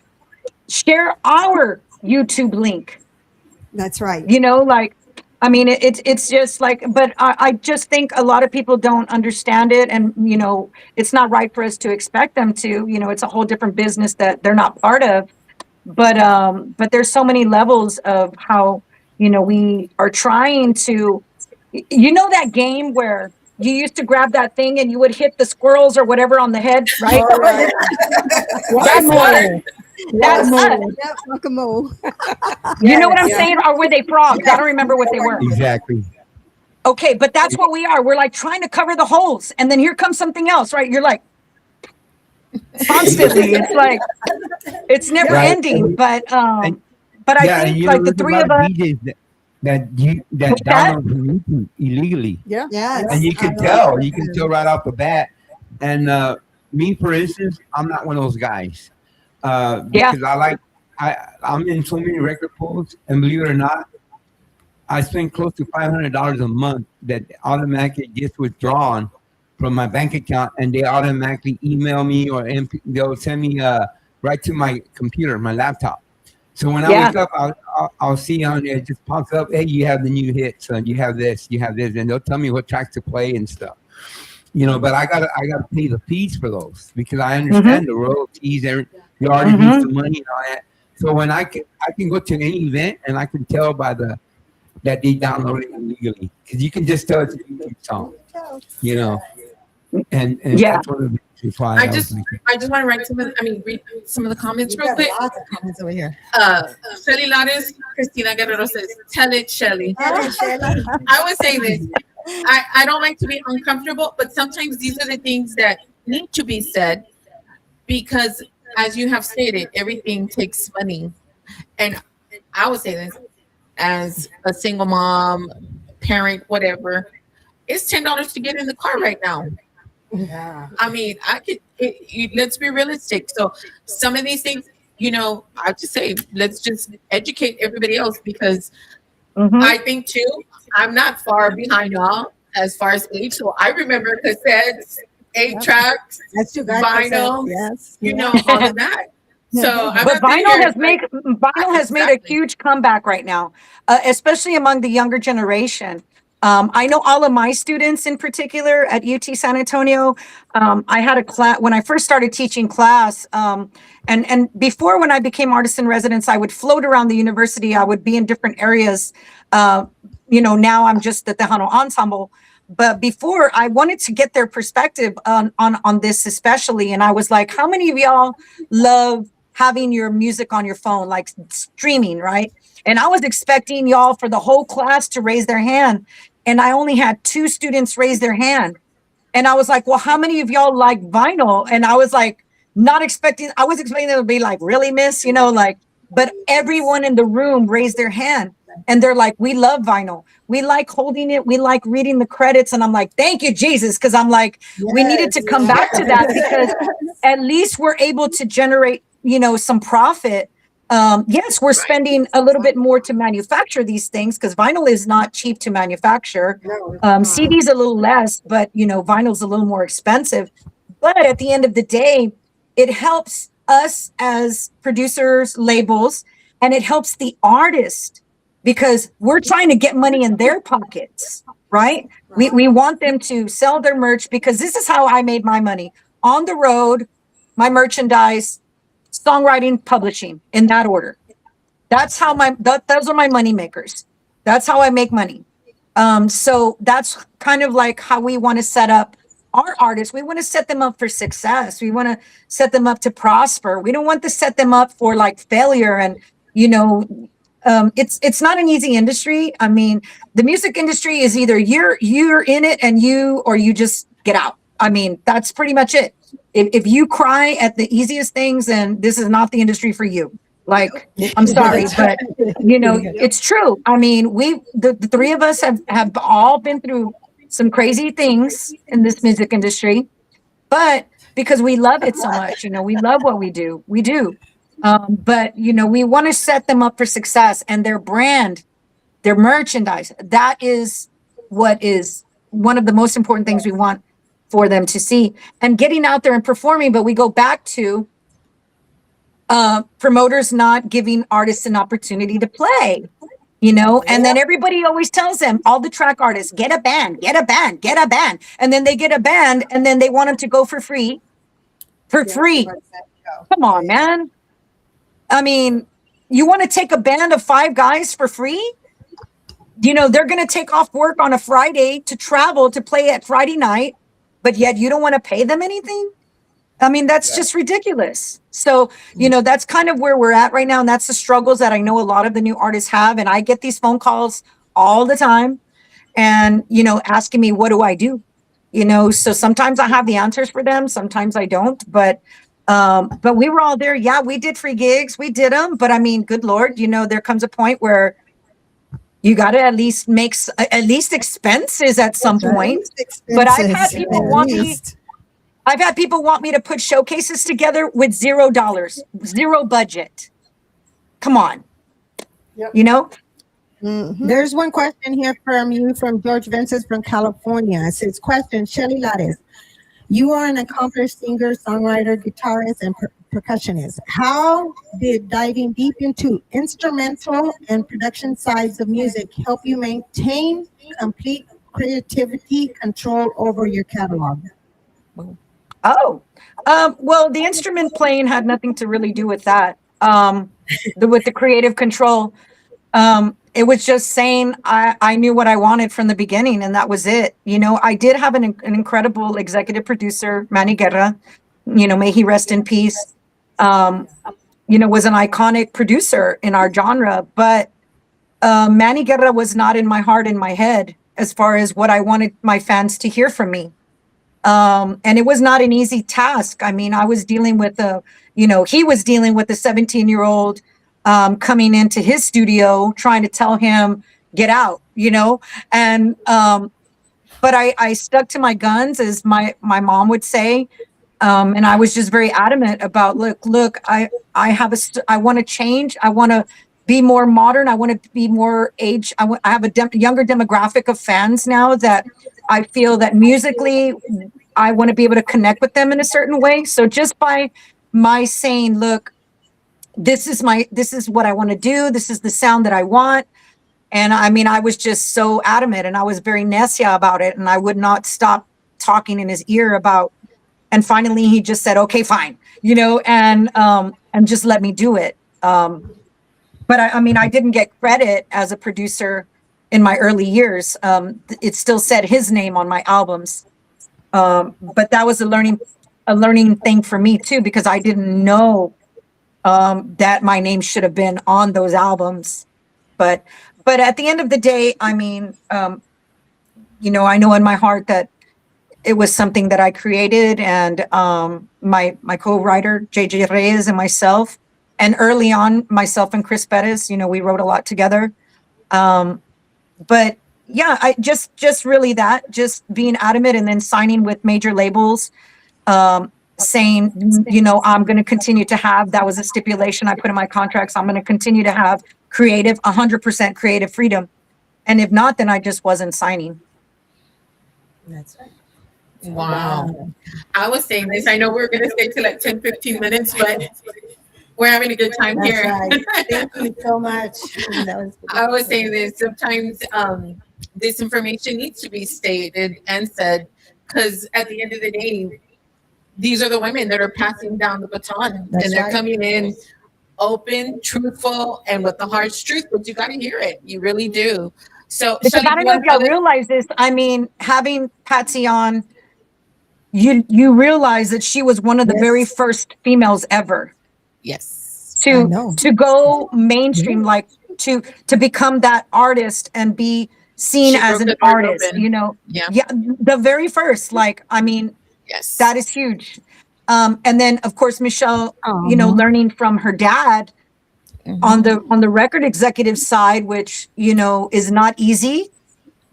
share our YouTube link. That's right. You know, like, I mean, it's just like, but I just think a lot of people don't understand it. And, you know, it's not right for us to expect them to, you know, it's a whole different business that they're not part of. But there's so many levels of how, you know, we are trying to, you know, that game where you used to grab that thing and you would hit the squirrels or whatever on the head, right? That's us. That's us. Yeah, guacamole. You know what I'm saying? Or were they frogs? I don't remember what they were. Exactly. Okay, but that's what we are. We're like trying to cover the holes, and then here comes something else, right? You're like constantly. It's like it's never Right. ending. But I Yeah, and think you like know, the there's a three lot of us. DJs that What's that? download from YouTube illegally, Yeah. Yes. and you can tell right off the bat. And me, for instance, I'm not one of those guys because I'm in so many record pools, and believe it or not, I spend close to $500 a month that automatically gets withdrawn from my bank account, and they automatically email me or they'll send me right to my computer, my laptop. So when I wake up, I'll see on there, it just pops up, hey, you have the new hit, son. You have this, and they'll tell me what tracks to play and stuff. But I gotta pay the fees for those because I understand the royalties. You already need some money and all that. So when I can go to any event and I can tell by that they downloaded it illegally because you can just tell it's a YouTube song, and that's one of the reasons why I just want to read some of the comments real quick. Lots of comments over here. Shelly Lares, Christina Guerrero says, "Tell it, Shelly." I would say this. I don't like to be uncomfortable, but sometimes these are the things that need to be said because, as you have stated, everything takes money. And I would say this as a single mom, parent, whatever, it's $10 to get in the car right now. Yeah. I mean, let's be realistic. So some of these things, I just say, let's just educate everybody else because I think too, I'm not far behind y'all as far as age. So I remember cassettes, 8-tracks, vinyl, all of that. So but vinyl has made a huge comeback right now, especially among the younger generation. I know all of my students in particular at UT San Antonio. I had a class when I first started teaching class. And before, when I became artist in residence, I would float around the university. I would be in different areas. Now I'm just at the Tejano Ensemble. But before, I wanted to get their perspective on this especially. And I was like, how many of y'all love having your music on your phone, like streaming, right? And I was expecting y'all for the whole class to raise their hand. And I only had 2 students raise their hand. And I was like, well, how many of y'all like vinyl? And I was like, I was expecting them to be like, really, miss? But everyone in the room raised their hand. And they're like, we love vinyl. We like holding it. We like reading the credits. And I'm like, thank you, Jesus. Because I'm like, we needed to come back to that because at least we're able to generate, some profit. Yes, we're spending a little bit more to manufacture these things because vinyl is not cheap to manufacture. CD's a little less, but, vinyl's a little more expensive. But at the end of the day, it helps us as producers, labels, and it helps the artist because we're trying to get money in their pockets, right? We want them to sell their merch because this is how I made my money. On the road, my merchandise, songwriting, publishing, in that order. That's how those are my money makers. That's how I make money. So that's kind of like how we want to set up our artists. We want to set them up for success. We want to set them up to prosper. We don't want to set them up for like failure. And, it's not an easy industry. I mean, the music industry is either you're in it and or you just get out. I mean, that's pretty much it. If you cry at the easiest things, then this is not the industry for you. Like, I'm sorry, but it's true. I mean, the 3 of us have all been through some crazy things in this music industry, but because we love it so much, we love what we do. We do. But we want to set them up for success, and their brand, their merchandise, that is what is one of the most important things we want for them to see, and getting out there and performing. But we go back to promoters not giving artists an opportunity to play, and then everybody always tells them, all the track artists, get a band. And then they get a band and then they want them to go for free. Come on, man. I mean, you want to take a band of 5 guys for free? They're going to take off work on a Friday to travel to play at Friday night, but yet you don't want to pay them anything? I mean, that's just ridiculous. So, that's kind of where we're at right now. And that's the struggles that I know a lot of the new artists have. And I get these phone calls all the time and, asking me, what do I do? So sometimes I have the answers for them. Sometimes I don't. But we were all there. Yeah, we did free gigs. We did them. But I mean, good Lord, there comes a point where you got to at least make at least expenses at some point. But I've had people want me to put showcases together with $0, 0 budget. Come on. Yep. There's one question here from George Vences from California. It says, question, Shelly Lares, you are an accomplished singer, songwriter, guitarist, and percussionist. How did diving deep into instrumental and production sides of music help you maintain complete creativity control over your catalog? Oh, well, the instrument playing had nothing to really do with that. With the creative control, it was just saying I knew what I wanted from the beginning, and that was it. You know, I did have an incredible executive producer, Manny Guerra. You know, may he rest in peace. You know, was an iconic producer in our genre, but Manny Guerra was not in my heart, in my head, as far as what I wanted my fans to hear from me. And it was not an easy task. I mean, I was dealing with he was dealing with a 17-year-old coming into his studio trying to tell him, get out, and but I stuck to my guns, as my mom would say. And I was just very adamant about, look, I want to change. I want to be more modern. I want to be more age. I have a younger demographic of fans now that I feel that musically, I want to be able to connect with them in a certain way. So just by my saying, look, this is what I want to do. This is the sound that I want. And I mean, I was just so adamant, and I was very necia about it. And I would not stop talking in his ear about, and finally he just said, okay, fine, and just let me do it. But I mean, I didn't get credit as a producer in my early years. It still said his name on my albums. But that was a learning thing for me too, because I didn't know that my name should have been on those albums. But at the end of the day, I mean, I know in my heart that it was something that I created, and my co-writer JJ Reyes and myself, and early on myself and Chris Perez, we wrote a lot together. But yeah, I just really that, just being adamant, and then signing with major labels, saying, I'm going to continue to have, that was a stipulation I put in my contracts. I'm going to continue to have 100% creative freedom. And if not, then I just wasn't signing. That's right. Wow. I was saying this. I know we're going to stay till like 10, 15 minutes, but we're having a good time That's here. right. Thank you so much. I was saying this. Sometimes this information needs to be stated and said, because at the end of the day, these are the women that are passing down the baton. That's and they're right. coming in open, truthful, and with the harsh truth, but you got to hear it. You really do. So, Because Shelly, I don't know if y'all realize this. I mean, having Patsy on, you realize that she was one of the very first females ever yes, to go mainstream, like to become that artist and be seen She as broke an the doors artist, open. yeah, the very first, like, I mean, yes, that is huge. And then of course, Michelle, learning from her dad on the record executive side, which, is not easy.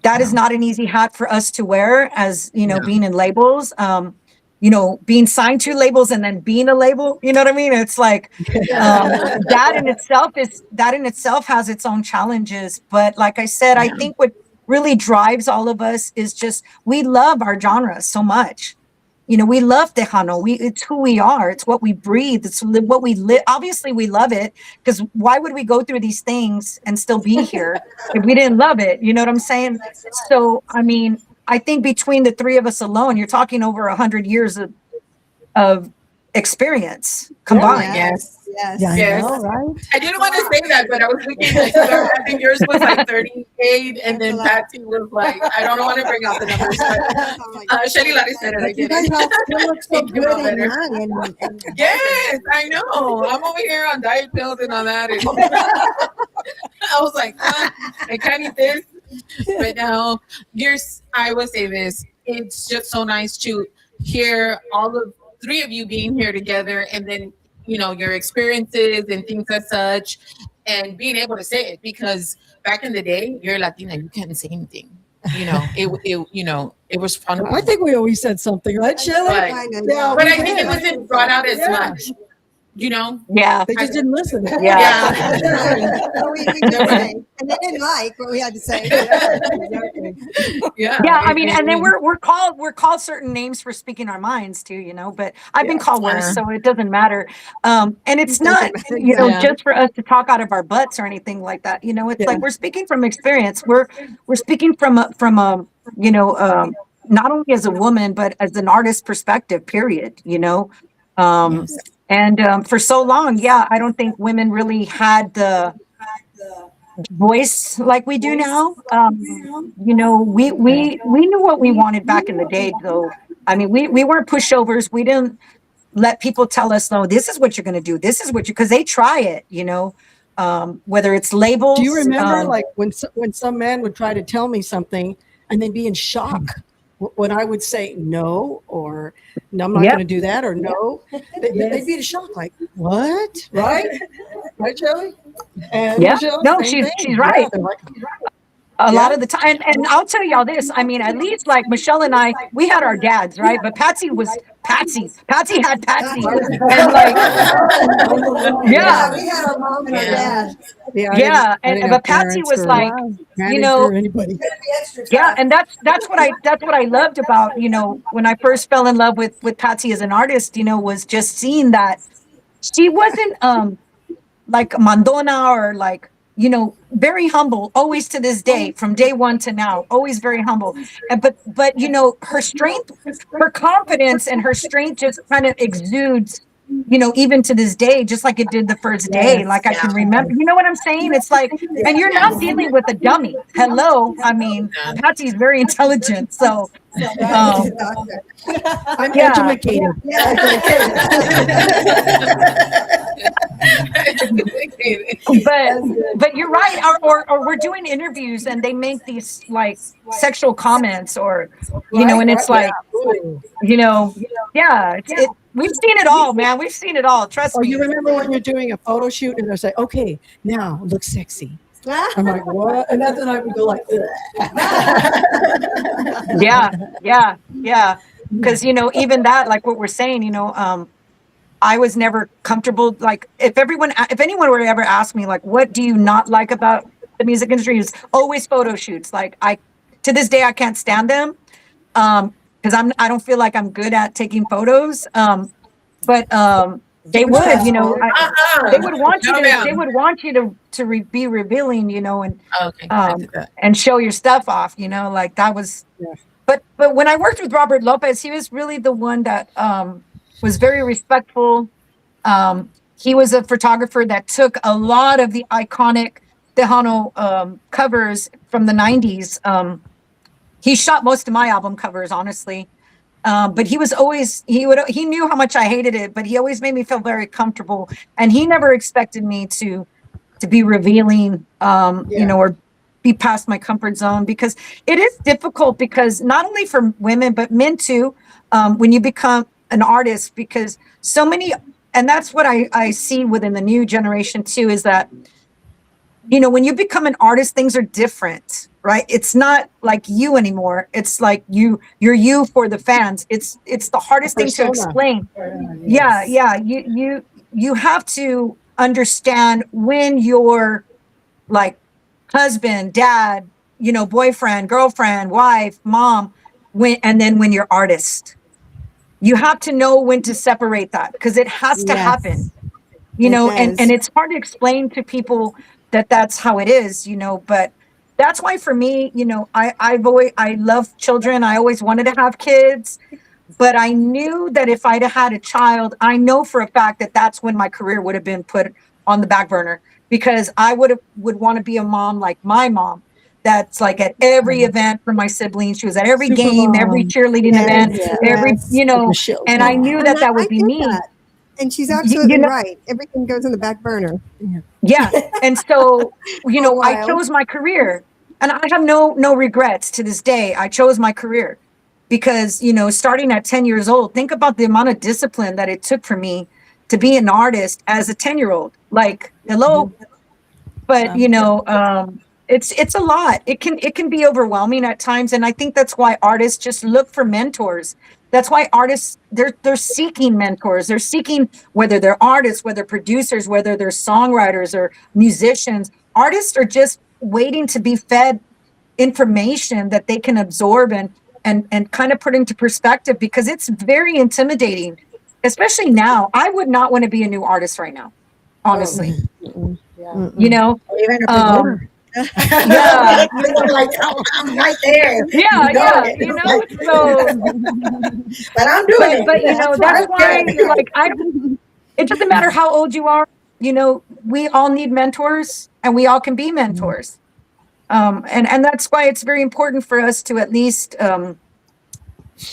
That is not an easy hat for us to wear, as, being in labels, being signed to labels and then being a label, you know what I mean? It's like, that in itself has its own challenges. But like I said, I think what really drives all of us is just, we love our genre so much. We love Tejano. It's who we are. It's what we breathe. It's what we live. Obviously, we love it, because why would we go through these things and still be here if we didn't love it? You know what I'm saying? So, I mean, I think between the three of us alone, you're talking over 100 years of experience combined. yes. Yes. Yeah, I Yes. know, right? I didn't want to say that, but I was thinking like, I think yours was like 38, and then Patsy was like, I don't want to bring out the numbers, but Shelly Lari said it. I But you get guys all it. still look so It came out good and better. young, and Yes, I know. I'm over here on diet pills and all that. And I was like, I can't eat this. But now, I will say this. It's just so nice to hear all of three of you being here together, and then, your experiences and things as such, and being able to say it, because back in the day, you're Latina, you can't say anything. It was fun. I think we always said something, right, Shelley? But I know. Yeah, But we I think it did. wasn't brought out as Yeah. much. you know. Yeah. They just didn't listen. Yeah. We did say, and they didn't like what we had to say. Yeah. Yeah, I mean, and then we're called certain names for speaking our minds too, you know. But I've been called worse, so it doesn't matter. And it's not, you know, just for us to talk out of our butts or anything like that. You know, it's like we're speaking from experience. We're speaking from a you know, not only as a woman but as an artist perspective. Period. You know, and for so long, I don't think women really had the voice like we do now. You know, we knew what we wanted back in the day, though. I mean, we weren't pushovers. We didn't let people tell us, no, this is what you're going to do. This is what you, because they try it, you know, whether it's labels. Do you remember like when some man would try to tell me something and then be in shock when I would say no, or no, I'm not going to do that, or no, they'd be in shock, like, what? Right? Right, Shelley? And Michelle, no, same she's thing. right. They're like, A lot of the time, and I'll tell y'all this. I mean, at least like Michelle and I, we had our dads, right? But Patsy was Patsy. Patsy had Patsy, and like, We had our mom and our dad. But Patsy was like, you know, anybody. and that's what I loved about, you know, when I first fell in love with Patsy as an artist, you know, was just seeing that she wasn't like Mandona or like, you know, very humble, always to this day, from day one to now, always very humble. And but you know, her strength, her confidence and her strength just kind of exudes, you know, even to this day, just like it did the first day. Like I can remember, you know what I'm saying? It's like, and you're not dealing with a dummy. Hello. I mean, Patsy's very intelligent. So I'm educated. But you're right, or we're doing interviews and they make these like sexual comments, or you know, and it's like, you know, we've seen it all, man. We've seen it all. Trust me. You remember when you're doing a photo shoot and they're saying, okay, now look sexy. I'm like, what? And then I would go like, yeah. Because, you know, even that, like what we're saying, you know, I was never comfortable. Like if anyone were to ever ask me, like, what do you not like about the music industry, is always photo shoots. Like to this day, I can't stand them. Because I don't feel like I'm good at taking photos. But they would, you know, they would want you to be revealing, you know, and show your stuff off, you know, like that was. But when I worked with Robert Lopez, he was really the one that was very respectful. He was a photographer that took a lot of the iconic Tejano covers from the 90s. He shot most of my album covers, honestly. But he was always, he knew how much I hated it, but he always made me feel very comfortable. And he never expected me to be revealing, you know, or be past my comfort zone, because it is difficult, because not only for women, but men too, when you become an artist, because so many, and that's what I see within the new generation too, is that, you know, when you become an artist, things are different, right? It's not like you anymore. It's like you're you for the fans. It's the hardest thing to explain. Yeah. You have to understand when you're like husband, dad, you know, boyfriend, girlfriend, wife, mom, and then when you're artist. You have to know when to separate that, because it has to happen. You know, and it's hard to explain to people that that's how it is, you know, but that's why for me, you know, I love children. I always wanted to have kids, but I knew that if I'd have had a child, I know for a fact that that's when my career would have been put on the back burner, because I would want to be a mom like my mom. That's like at every event for my siblings. She was at every game, every cheerleading event, every, you know, and I knew that would be me. And she's absolutely right. Everything goes in the back burner. Yeah. And so, you know, I chose my career, and I have no regrets to this day. I chose my career because, you know, starting at 10 years old, think about the amount of discipline that it took for me to be an artist as a 10-year-old. Like, hello. But, you know, It's a lot. It can be overwhelming at times, and I think that's why artists just look for mentors. That's why artists they're seeking mentors. They're seeking, whether they're artists, whether producers, whether they're songwriters or musicians. Artists are just waiting to be fed information that they can absorb and kind of put into perspective, because it's very intimidating, especially now. I would not want to be a new artist right now, honestly. Yeah. You know, Even a um, promoter. yeah, I'm like, I'm right there. yeah, You know yeah, it. you know. So, But I'm doing it. but you know, that's why, good. like, it doesn't matter how old you are. You know, we all need mentors, and we all can be mentors. And that's why it's very important for us to at least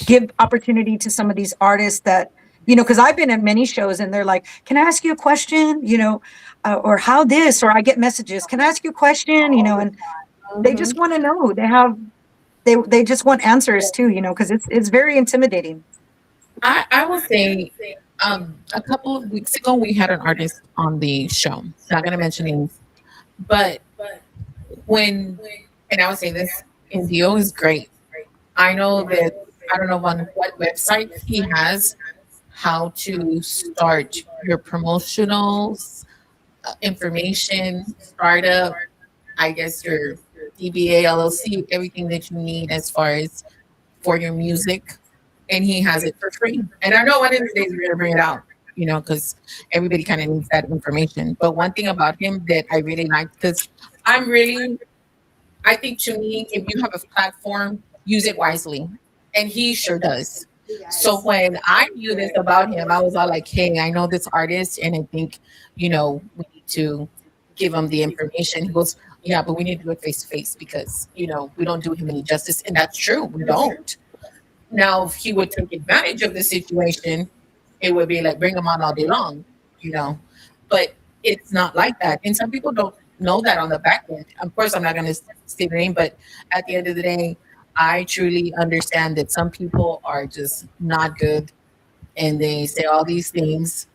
give opportunity to some of these artists that, because I've been at many shows and they're like, can I ask you a question? Or how this, or I get messages, can I ask you a question? And they just want to know. They just want answers too, because it's very intimidating. I will say, a couple of weeks ago, we had an artist on the show. Not going to mention names, but and I would say this, Indio is great. I know that, I don't know on what website he has how to start your promotionals, information, startup, I guess your DBA, LLC, everything that you need as far as for your music, and he has it for free. And I know one of these days we're gonna bring it out, because everybody kind of needs that information. But one thing about him that I really like, because I'm really, I think to me, if you have a platform, use it wisely, and he sure does. So when I knew this about him, I was all like, "Hey, I know this artist, and I think, we need to give him the information." He goes, "Yeah, but we need to do it face to face because we don't do him any justice," and that's true. We don't. Now, if he would take advantage of the situation, it would be like bring him on all day long, you know. But it's not like that, and some people don't know that on the back end. Of course, I'm not going to say the name, but at the end of the day, I truly understand that some people are just not good, and they say all these things,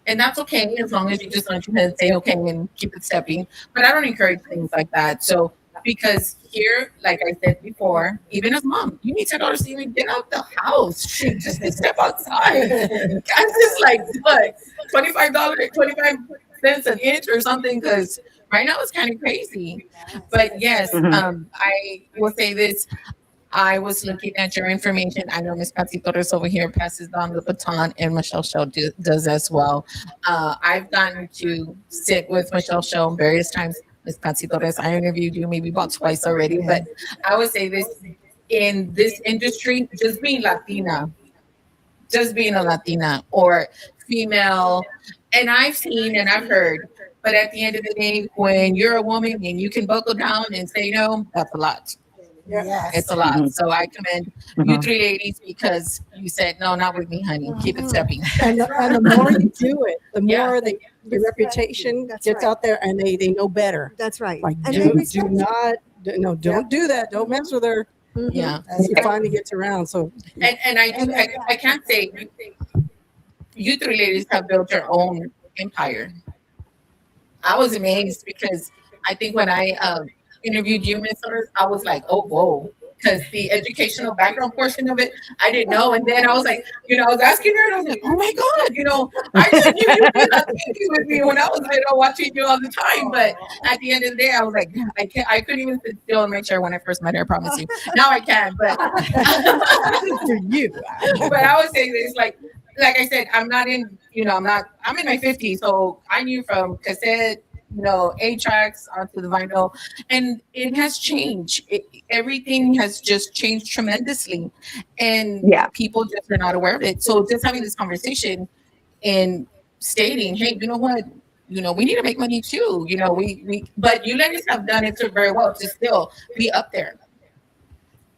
and that's okay as long as you just don't say okay and keep it stepping. But I don't encourage things like that. So because here, like I said before, even as mom, you need $10 to even get out the house. Shit, just to step outside. I'm just like, what, $25, 25 cents an inch or something? Because right now it's kind of crazy. But yes, I will say this. I was looking at your information. I know Miss Patsy Torres over here passes on the baton, and Michelle Show does as well. I've gotten to sit with Michelle Show various times. Miss Patsy Torres, I interviewed you maybe about twice already, but I would say this, in this industry, just being a Latina or female, and I've seen and I've heard, but at the end of the day, when you're a woman and you can buckle down and say no, that's a lot. Yes. It's a lot. So I commend you three ladies because you said, no, not with me, honey. Keep it stepping. And the more you do it, the Yeah. more the reputation That's gets right. out there, and they know better. That's right. Like, And do, they do respect you. not, no, don't do that. Don't mess with her. Yeah. As it finally gets around. So And I can't say you three ladies have built your own empire. I was amazed because I think when I interviewed you, Miss Summers, I was like, oh, whoa. Because the educational background portion of it, I didn't know. And then I was like, I was asking her, and I was like, oh my God, I just knew you'd be not thinking with me when I was watching you all the time. But at the end of the day, I was like, I couldn't even sit still and make sure when I first met her, I promise you. Now I can, but for you, but I would say this, like I said, I'm in my 50s, so I knew from cassette, 8 tracks onto the vinyl, and it has changed. Everything has just changed tremendously, and Yeah. people just are not aware of it. So just having this conversation and stating, hey, you know what? We need to make money too. But you ladies have done it so very well to still be up there.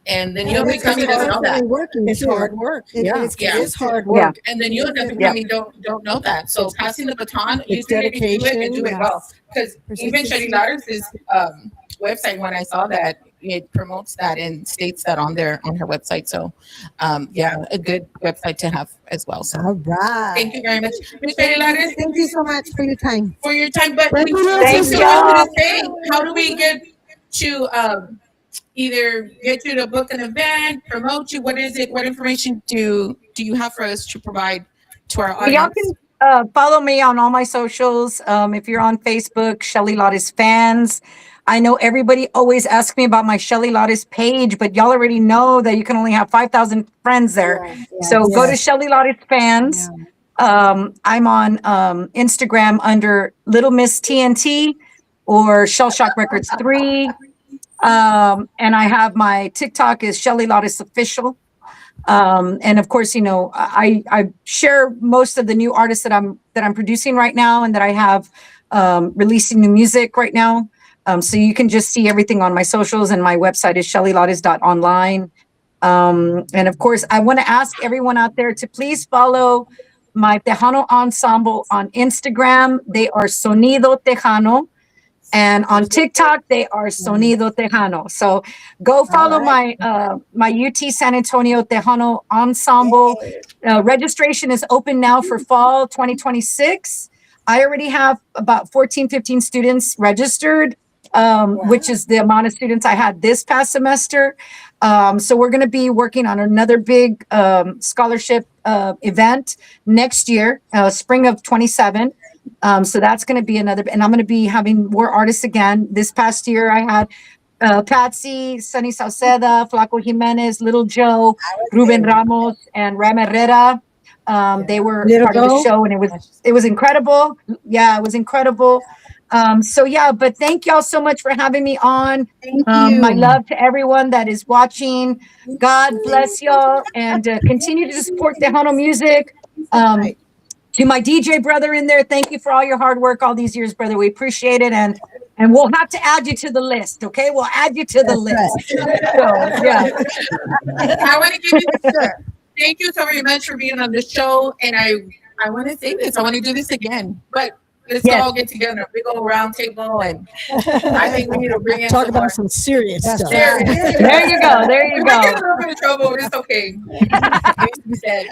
And then you'll be coming doesn't know that. Working it's too. hard work. Yeah, it's Yeah. it's hard work. And then you'll definitely Yeah. don't know that. So passing the baton, you It's do it and do it dedication, well. Because even Persistence. Shetty Ladders' website, when I saw that, it promotes that and states that on her website. So a good website to have as well. So All right. thank you very much, Miss Shetty Ladders, Thank you so much for your time. for your time. But we Thank still you. wanted to say, how do we get to either get you to book an event, promote you? What is it? What information do you have for us to provide to our Well, y'all audience? can follow me on all my socials. If you're on Facebook, Shelly Lotus Fans. I know everybody always asks me about my Shelly Lotus page, but y'all already know that you can only have 5,000 friends there. So go to Shelly Lotus Fans. I'm on Instagram under Little Miss TNT or Shell Shock Records 3. And I have my TikTok is Shelly Lotus Official. And of course, I share most of the new artists that I'm producing right now and that I have releasing new music right now. So you can just see everything on my socials, and my website is shellylotus.online. And of course, I want to ask everyone out there to please follow my Tejano ensemble on Instagram. They are Sonido Tejano. And on TikTok, they are Sonido Tejano. So go follow my UT San Antonio Tejano ensemble. Registration is open now for fall 2026. I already have about 14, 15 students registered, which is the amount of students I had this past semester. So we're going to be working on another big scholarship event next year, spring of 27. So that's going to be another, and I'm going to be having more artists again. This past year, I had Patsy, Sunny Sauceda, Flaco Jimenez, Little Joe, Ruben Ramos, and Ram Herrera. They were part of the show, and it was incredible. Yeah, it was incredible. But thank y'all so much for having me on. My love to everyone that is watching. God bless y'all, and continue to support Tejano music. To my DJ brother in there, thank you for all your hard work all these years, brother. We appreciate it, and we'll have to add you to the list. Okay, we'll add you to the list. So, yeah. I want to give you thank you so very much for being on the show, and I want to say this. I want to do this again, but let's all get together, a big old round table, and I think we need to bring in talk about some serious stuff. There you go. There you We might go. get a little bit of trouble, but it's okay.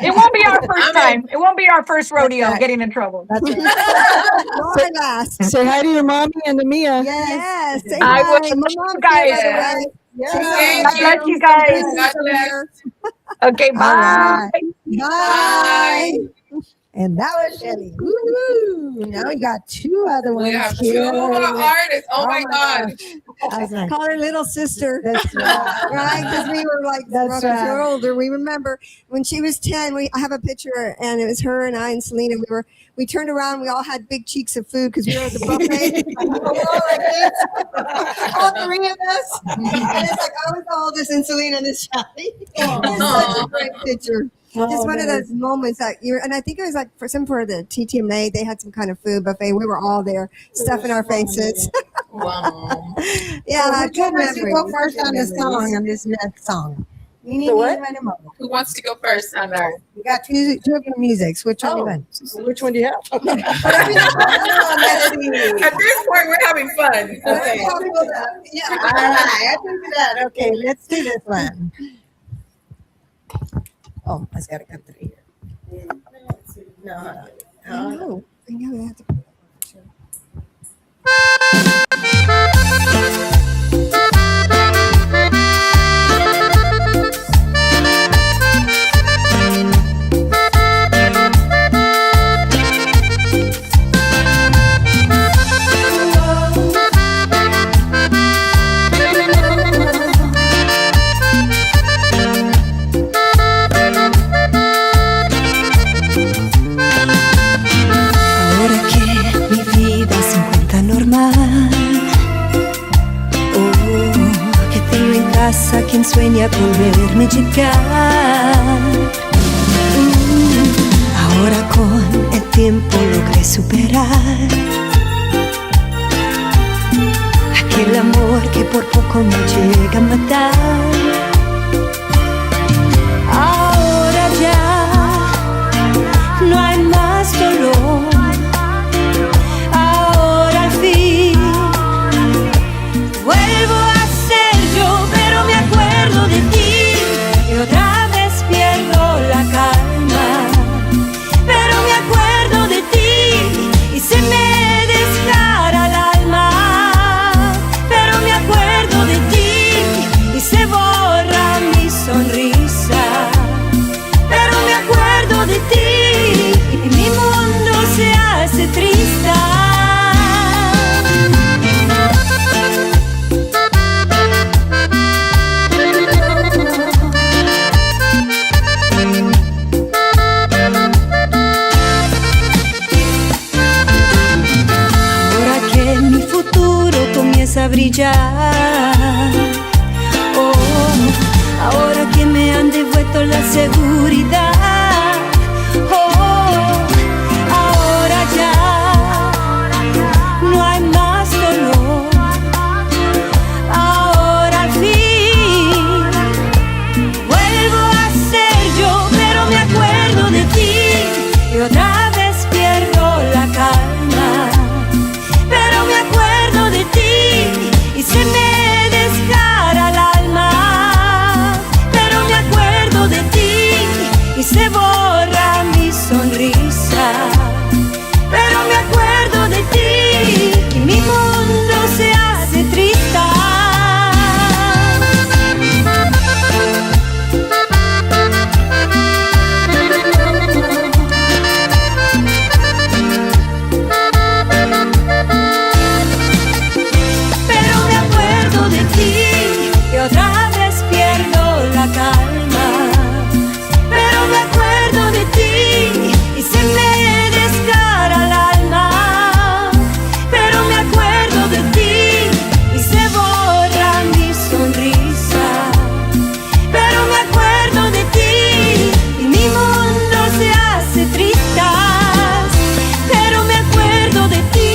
It won't be our first time. It won't be our first rodeo getting in trouble. That's right. Say hi to your mommy and to Mia. Yes. Say I hi. will. My You mom's guys. here, Thank God bless you guys. God bless. Okay, bye. Bye. And that was Shelly. Woo-hoo. Now we got two other ones We have here. 2 more artists. Oh my God. I was like, Call her little sister. that's right. Right, because we were like, That's we're right. older. We remember when she was 10. I have a picture, and it was her and I and Selena. We turned around. We all had big cheeks of food because we were at the buffet. All 3 of us. And it's like I was the oldest, and Selena and this Shelly. It's such a great picture. Just one of those moments that and I think it was like for the TTMA, they had some kind of food buffet. We were all there, stuffing our faces. Wow. Yeah, good let's memories. go first on this song, on this next song. The what? Who wants to go first on our? We got two of your musics. Which one do you want? Which one do you have? At this point, we're having fun. Okay. Yeah. All right. I think that. Okay, let's do this one. Oh, I just got to come through here. No. Oh, I know I have to. Ahora que mi vida se encuentra normal, oh, que tengo en casa quien sueña con verme llegar. Ahora con el tiempo logré superar aquel amor que por poco me llega a matar. Ahora ya no hay más dolor. Ahora al fin vuelvo a ser yo, pero me acuerdo de ti y otra vez pierdo la calma. Pero me acuerdo de ti y se me descara el alma. Pero me acuerdo seguridad. Oh, ahora ya no hay más dolor. Ahora al fin vuelvo a ser yo, pero me acuerdo de ti y otra vez pierdo la calma. Pero me acuerdo de ti y se me descara el alma. Pero me acuerdo de ti y se borra mi sonrisa. Pero me acuerdo de ti y mi mundo se hace triste. Pero me acuerdo de ti y otra vez pierdo la calma. Pero me acuerdo de ti y se me descara el alma. Pero me acuerdo de ti y se borra mi sonrisa. Pero me acuerdo de ti y mi mundo se hace tristas. Pero me acuerdo de ti.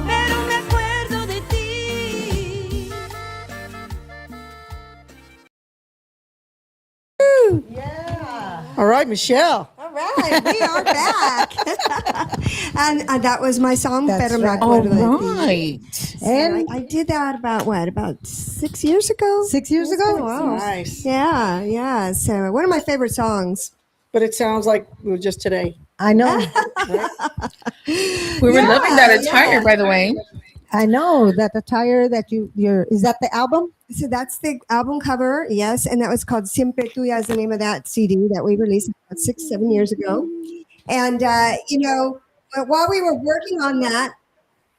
Pero me acuerdo de ti. All right, Michelle. All right, we are back. and that was my song, That's Pero Me right. All Acuerdo de Ti. right. And I did that about 6 years ago? 6 years It's ago? been a while. Nice. Yeah. So one of my favorite songs. But it sounds like it was just today. I know. We were loving that Yeah, attire, yeah. by the way. I know that attire that you're, is that the album? So that's the album cover, yes, and that was called Siempre Tuya is the name of that CD that we released about 6-7 years ago. And but while we were working on that,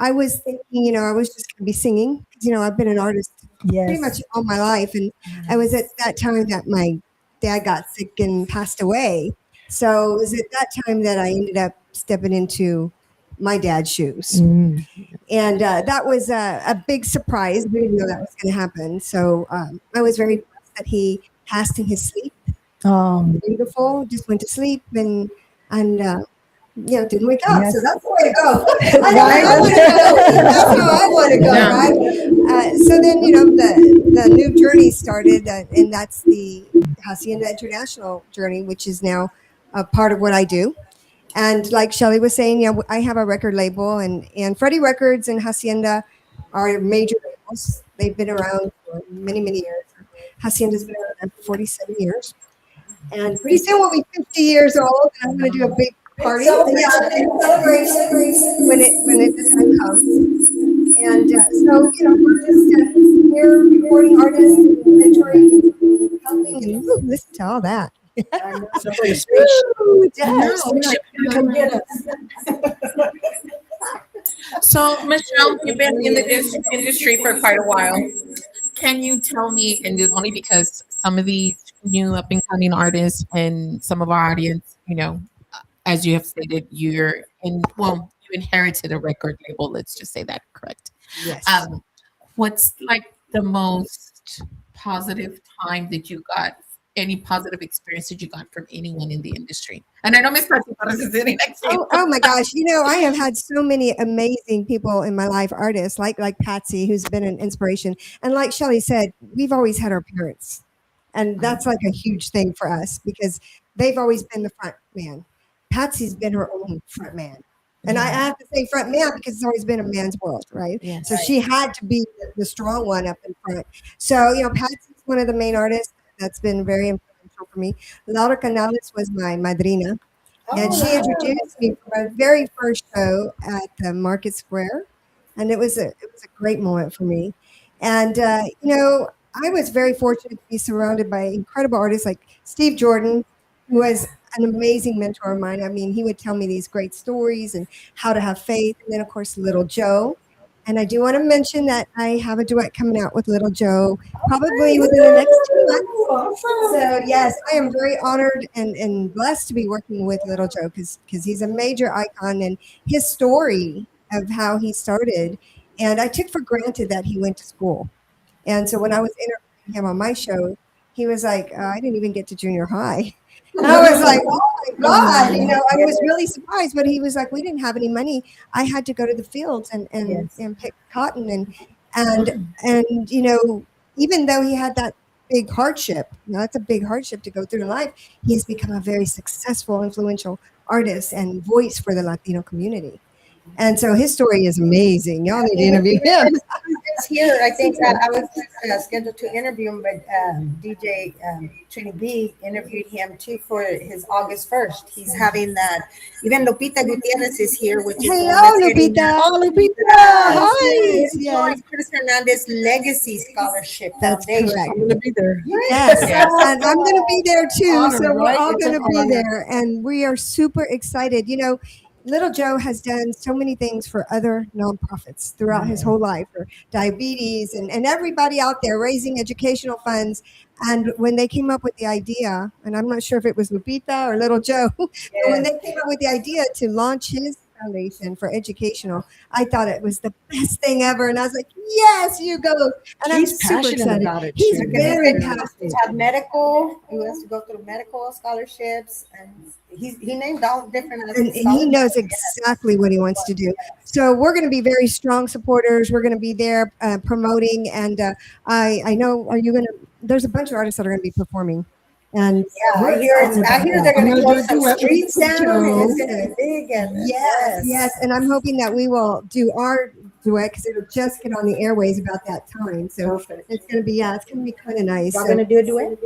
I was thinking, I was just going to be singing because I've been an artist pretty much all my life, and I was at that time that my dad got sick and passed away. So it was at that time that I ended up stepping into my dad's shoes. And that was a big surprise. We didn't know that was going to happen. So I was very blessed that he passed in his sleep. Beautiful. Just went to sleep and didn't wake up. Yes. So that's the way to go. I want to go. That's how I want to go, Yeah. right? So then, the new journey started, and that's the Hacienda International journey, which is now a part of what I do. And like Shelly was saying, I have a record label, and Freddie Records and Hacienda are major labels. They've been around for many, many years. Hacienda's been around for 47 years. And pretty soon we'll be 50 years old, and I'm going to do a big party. Celebration when the time comes. And so, we're just here recording artists, and mentoring, and helping, and listen to all that. Sounds like a speech. Ooh, it does. Come get us. So, Michelle, you've been in the industry for quite a while. Can you tell me, and it's only because some of these new up and coming artists and some of our audience, as you have stated, you inherited a record label. Let's just say that correct. Yes. What's like the most positive time that you got? Any positive experience that you got from anyone in the industry? And I know Miss Patsy Torres is sitting next to you. Oh my gosh. I have had so many amazing people in my life, artists like Patsy, who's been an inspiration. And like Shelly said, we've always had our parents. And that's like a huge thing for us because they've always been the front man. Patsy's been her own front man. And I have to say front man because it's always been a man's world, right? Yes. So she had to be the strong one up in front. So, Patsy's one of the main artists that's been very influential for me. Laura Canales was my madrina. And she introduced me for my very first show at the Market Square. And it was a great moment for me. And, I was very fortunate to be surrounded by incredible artists like Steve Jordan, who was an amazing mentor of mine. I mean, he would tell me these great stories and how to have faith. And then, of course, Little Joe. And I do want to mention that I have a duet coming out with Little Joe probably within the next 2 months. So, yes, I am very honored and blessed to be working with Little Joe because he's a major icon and his story of how he started. And I took for granted that he went to school. And so when I was interviewing him on my show, he was like, I didn't even get to junior high. And I was like, oh my God, I was really surprised. But he was like, we didn't have any money. I had to go to the fields and pick cotton and even though he had that big hardship, that's a big hardship to go through in life, he has become a very successful, influential artist and voice for the Latino community. And so his story is amazing. Y'all need to interview him. It's here. I think I was scheduled to interview him, but DJ Trini B interviewed him too for his August 1st. He's having that. Even Lupita Gutierrez is here, which is Hello, Lupita. Oh, Lupita. Hi. He's Yes. Chris Hernandez Legacy Scholarship That's Foundation. correct. I'm gonna be there. Yes, and I'm going to be there too. Honor, So we're right? all It's going an to be honor. there, and we are super excited. Little Joe has done so many things for other nonprofits throughout his whole life, for diabetes and everybody out there raising educational funds. And when they came up with the idea, and I'm not sure if it was Lupita or Little Joe, but when they came up with the idea to launch his foundation for educational, I thought it was the best thing ever. And I was like, yes, you go. And I'm He's super passionate excited. about it, He's too. very He passionate. have medical. He has to go through medical scholarships, and he named all different. And he knows exactly what he wants to do. So we're going to be very strong supporters. We're going to be there promoting. And I know, are you going to? There's a bunch of artists that are going to be performing. And I hear they're going I'm to gonna close do a some duet with streets down. Joe. And it's going to be big. And yes. And I'm hoping that we will do our duet because it'll just get on the airways about that time. So Perfect. it's going to be, it's going to be kind of nice. Y'all So- going to do a duet?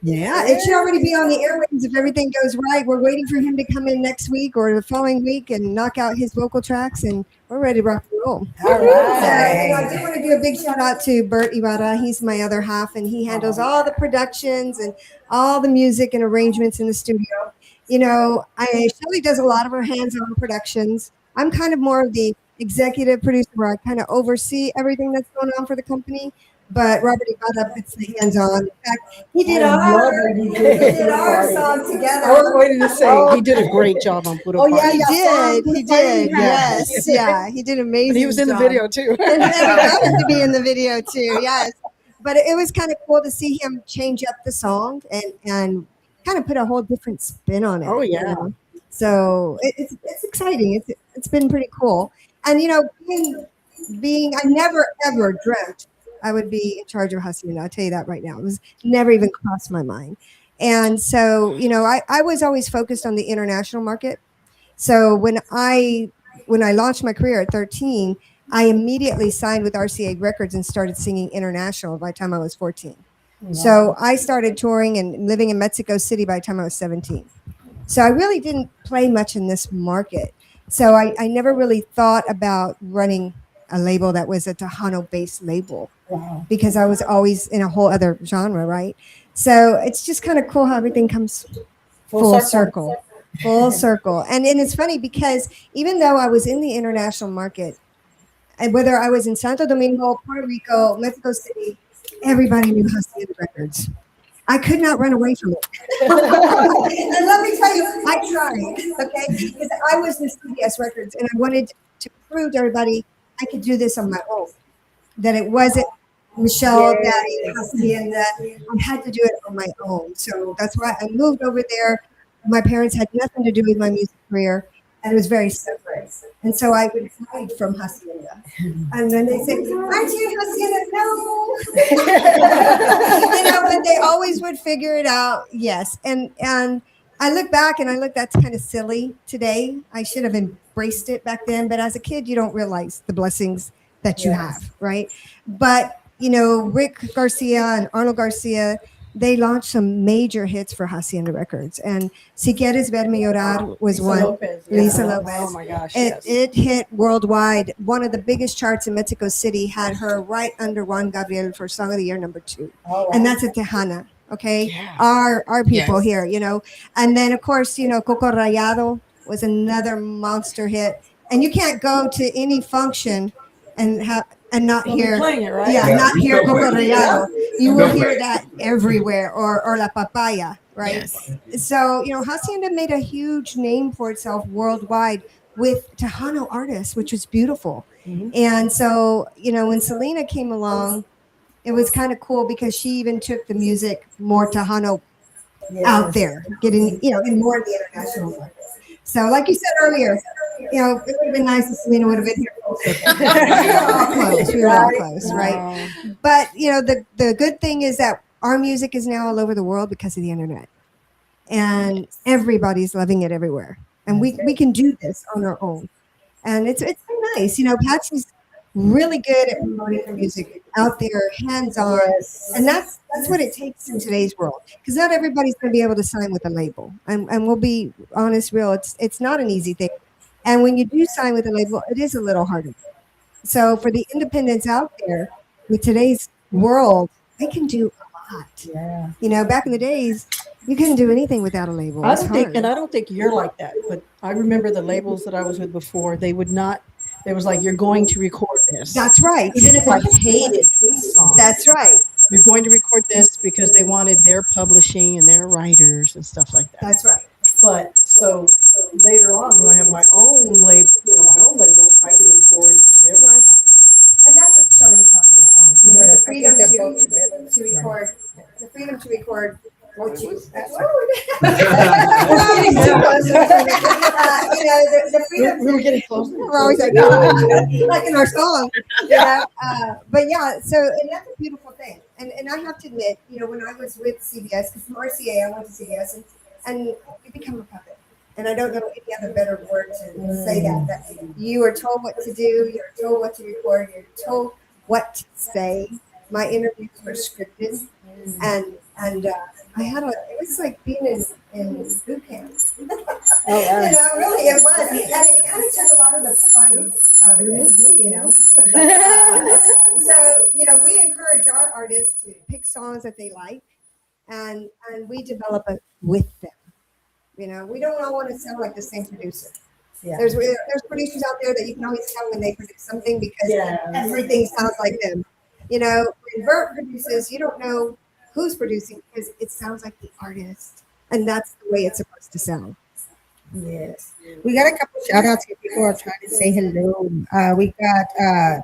Yeah, it should already be on the airwaves if everything goes right. We're waiting for him to come in next week or the following week and knock out his vocal tracks, and we're ready to rock and roll. All And I right. do want to do a big shout out to Bert Ibarra. He's my other half, and he handles all the productions and all the music and arrangements in the studio. Shelly does a lot of her hands-on productions. I'm kind of more of the executive producer where I kind of oversee everything that's going on for the company. But Robert Ibarra puts the hands-on. In fact, he did our song together. I was waiting to say he did a great job on Puro Oh, yeah, Party. He did. Yes, yeah, he did an amazing. And he was in the job. video too. And we got him to be in the video too. Yes, but it was kind of cool to see him change up the song and kind of put a whole different spin on it. Oh, yeah. So it's exciting. It's been pretty cool. And being I never ever dreamt I would be in charge of Hacienda. I'll tell you that right now. It was never even crossed my mind. And so, I was always focused on the international market. So when I launched my career at 13, I immediately signed with RCA Records and started singing international by the time I was 14. So I started touring and living in Mexico City by the time I was 17. So I really didn't play much in this market. So I never really thought about running a label that was a Tejano-based label because I was always in a whole other genre, right? So it's just kind of cool how everything comes full circle. Full circle. And it's funny because even though I was in the international market, and whether I was in Santo Domingo, Puerto Rico, Mexico City, everybody knew Hacienda Records. I could not run away from it. And let me tell you, I tried, okay? Because I was in CBS Records and I wanted to prove to everybody I could do this on my own. That it wasn't Michelle, Daddy, Hacienda. I had to do it on my own. So that's why I moved over there. My parents had nothing to do with my music career, and it was very separate. And so I would hide from Hacienda. And then they said, aren't you Hacienda? No. But they always would figure it out. Yes. And I look back and that's kind of silly today. I should have embraced it back then. But as a kid, you don't realize the blessings that you have, right? But, Rick Garcia and Arnold Garcia, they launched some major hits for Hacienda Records. And Si Quieres Verme Llorar was one. Lisa Lopez. Oh my gosh. It hit worldwide. One of the biggest charts in Mexico City had her right under Juan Gabriel for Song of the Year #2. And that's a Tejana. Okay. Our people here, And then of course, Coco Rayado was another monster hit. And you can't go to any function and not hear playing it, right? not hear Still Coco play. Rayado. You will Still hear play. that everywhere, or La Papaya, right? Yes. So, Hacienda made a huge name for itself worldwide with Tejano artists, which was beautiful. And so, when Selena came along, it was kind of cool because she even took the music more Tejano out there, getting, in more of the international markets. So, like you said earlier, it would have been nice if Selena would have been here. We were all close. We were all close, right? But the good thing is that our music is now all over the world because of the internet, and everybody's loving it everywhere. And we can do this on our own, and it's been nice. Patsy's really good at promoting her music out there, hands on, and that's what it takes in today's world. Because not everybody's going to be able to sign with a label, and we'll be honest, real. It's not an easy thing, and when you do sign with a label, it is a little harder. So for the independents out there, with today's world, they can do a lot. Yeah. Back in the days, you couldn't do anything without a label. I It's don't think, hard. and I don't think you're like that, but I remember the labels that I was with before, they would not, it was like, you're going to record this. That's right. Even if I hated this song. That's right. You're going to record this because they wanted their publishing and their writers and stuff like that. That's right. But so later on, when I have my own label, I can record whatever I want. And that's what Shelley was talking about. The freedom to record, the freedom to record what you. The freedom. We were getting closer. We're always like, like in our song. But yeah, so and that's a beautiful thing. And I have to admit, when I was with CBS, because from RCA I went to CBS, and you become a puppet. And I don't know any other better word to say that you are told what to do, you're told what to record, you're told what to say. My interviews were scripted, and I had it was like being in boot camp. Oh, wow. Really it was. And it kind of took a lot of the fun out of it, So, we encourage our artists to pick songs that they like, and we develop it with them. We don't all want to sound like the same producer. Yeah. There's producers out there that you can always tell when they produce something because everything sounds like them. When Bert produces, you don't know who's producing because it sounds like the artist, and that's the way it's supposed to sound. Yes. We got a couple shout outs here. People are trying to say hello. We got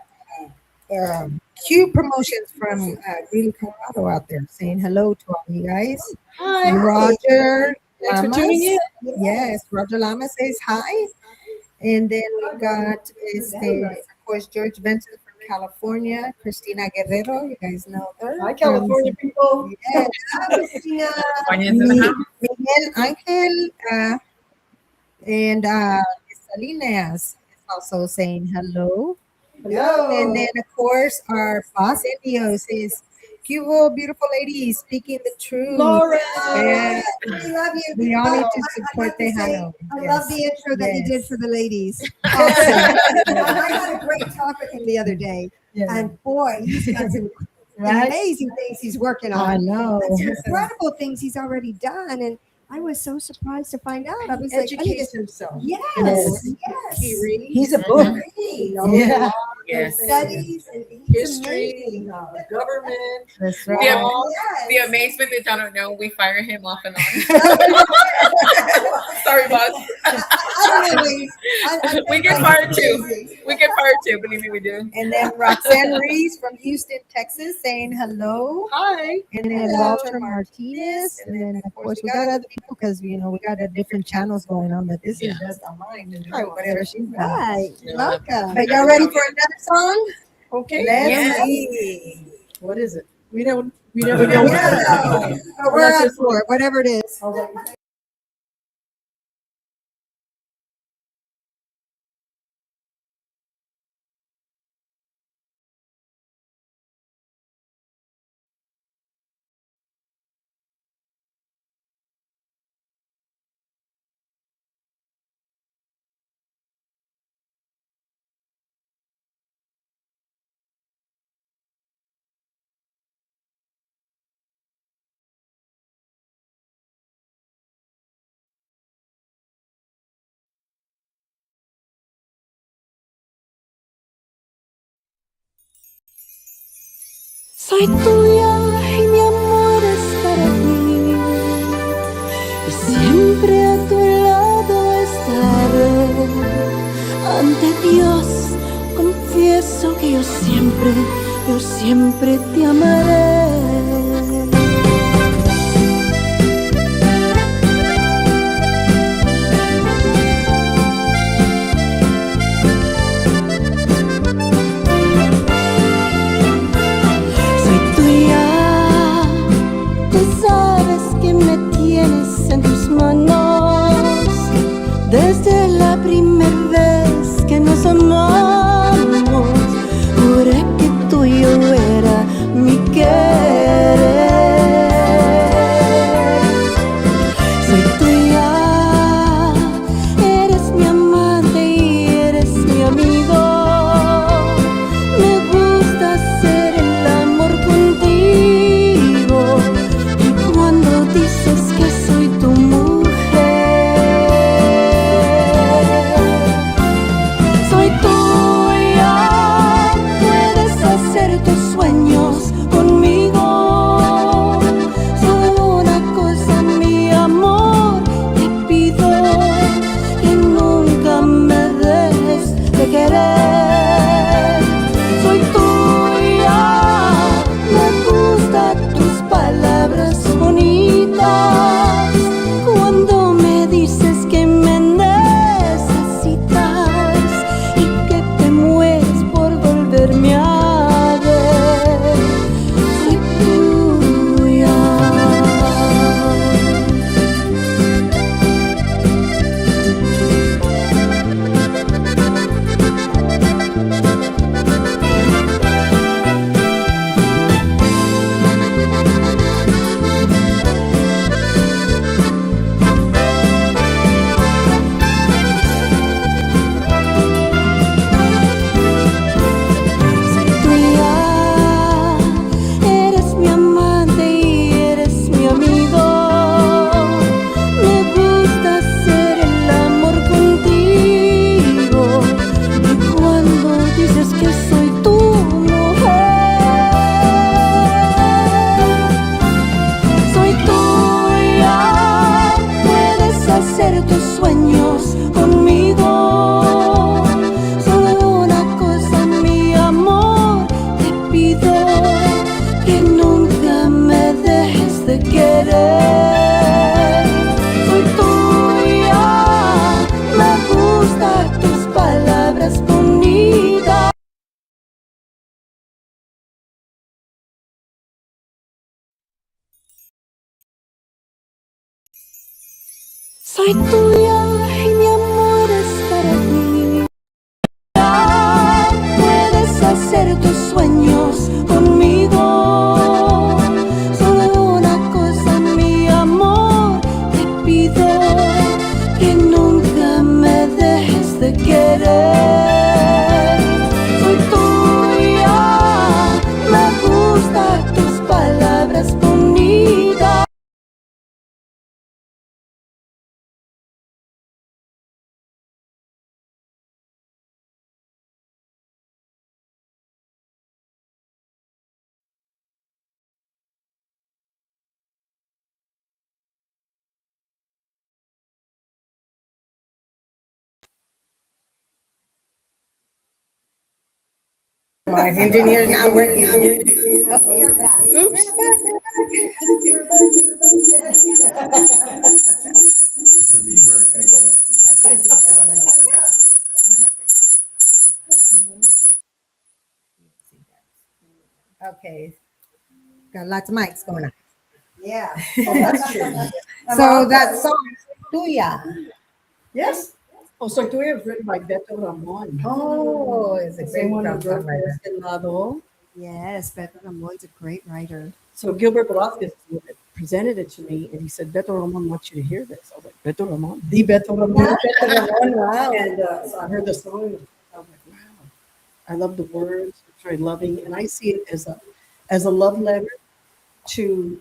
Q Promotions from Greeley, Colorado out there saying hello to all you guys. Hi. Roger. Thanks for tuning in. Yes, Roger Lama says hi. And then we got, of course, George Benson from California, Christina Guerrero, you guys know her. Hi, California people. Yes. Christina. Miguel Angel and Salinas is also saying hello. Hello. And then, of course, our boss Indio says, "Cubo, beautiful ladies, speaking the truth." Laura. Yes. We love you. We all need to I support have to say, Tejano. I love the intro that you Yes. did for the ladies. Awesome. I had a great talk with him the other day, and boy, he's got some Right? amazing things he's working I on. know. That's incredible things he's already done, and I was so surprised to find out. I was like, I need Educates to- himself. yes, Yes. yes. He reads. He's a book. He Yeah. Yes. studies and he's History, amazing. government. That's The, right. am- Yes. the amazement that y'all don't know, we fire him off and on. Sorry, boss. We get fired too. We get fired too. Believe me, we do. And then Roxanne Reese from Houston, Texas, saying hello. Hi. And then Walter Martinez. And then, of course, we got other people because, we got different channels going on, but this is just online and whatever she's got. Right. Welcome. But y'all ready for another song? Okay. Let's see. What is it? We never know. Yeah. But we're up for it, whatever it is. Soy tuya y mi amor es para ti. Y siempre a tu lado estaré. Ante Dios confieso que yo siempre yo siempre te amaré. Soy tuya, tú sabes que me tienes en tus manos desde la primera vez que nos amamos. Juré que tuyo era mi querer. Soy tuya, eres mi amante y eres mi amigo. Me gusta hacer el amor contigo. Y cuando dices que soy tu mujer, soy tuya, puedes hacer tus sueños conmigo. Solo una cosa, mi amor, te pido que nunca me dejes de querer. Soy tuya, me gustan tus palabras bonitas. Cuando me dices que me necesitas y que te mueres por volverme a ver. Soy tuya. Soy tuya, eres mi amante y eres mi amigo. Me gusta hacer el amor contigo. Y cuando dices que soy tu mujer, soy tuya, puedes hacer tus sueños conmigo. Solo una cosa, mi amor, te pido que nunca me dejes de querer. Soy tuya, me gustan tus palabras bonitas. Soy tuya y mi amor es para ti. Puedes hacer tus sueños conmigo. Solo una cosa, mi amor, te pido que nunca me dejes de querer. Soy tuya, me gustan tus palabras bonitas. My engineer's not working. Oops. Okay. Got lots of mics going on. Yeah. So that song, Tuya. Yes. Oh, Soy Tuya was written by Beto Ramon. Oh, it's a great Someone who wrote songwriter. Este Lado. Yes, Beto Ramon's a great writer. So Gilbert Velazquez presented it to me, and he said, Beto Ramon wants you to hear this. I was like, Beto Ramon? The Beto Ramon. Beto Ramon, wow. And so I heard the song, and I was like, wow. I love the words. It's very loving, and I see it as a love letter to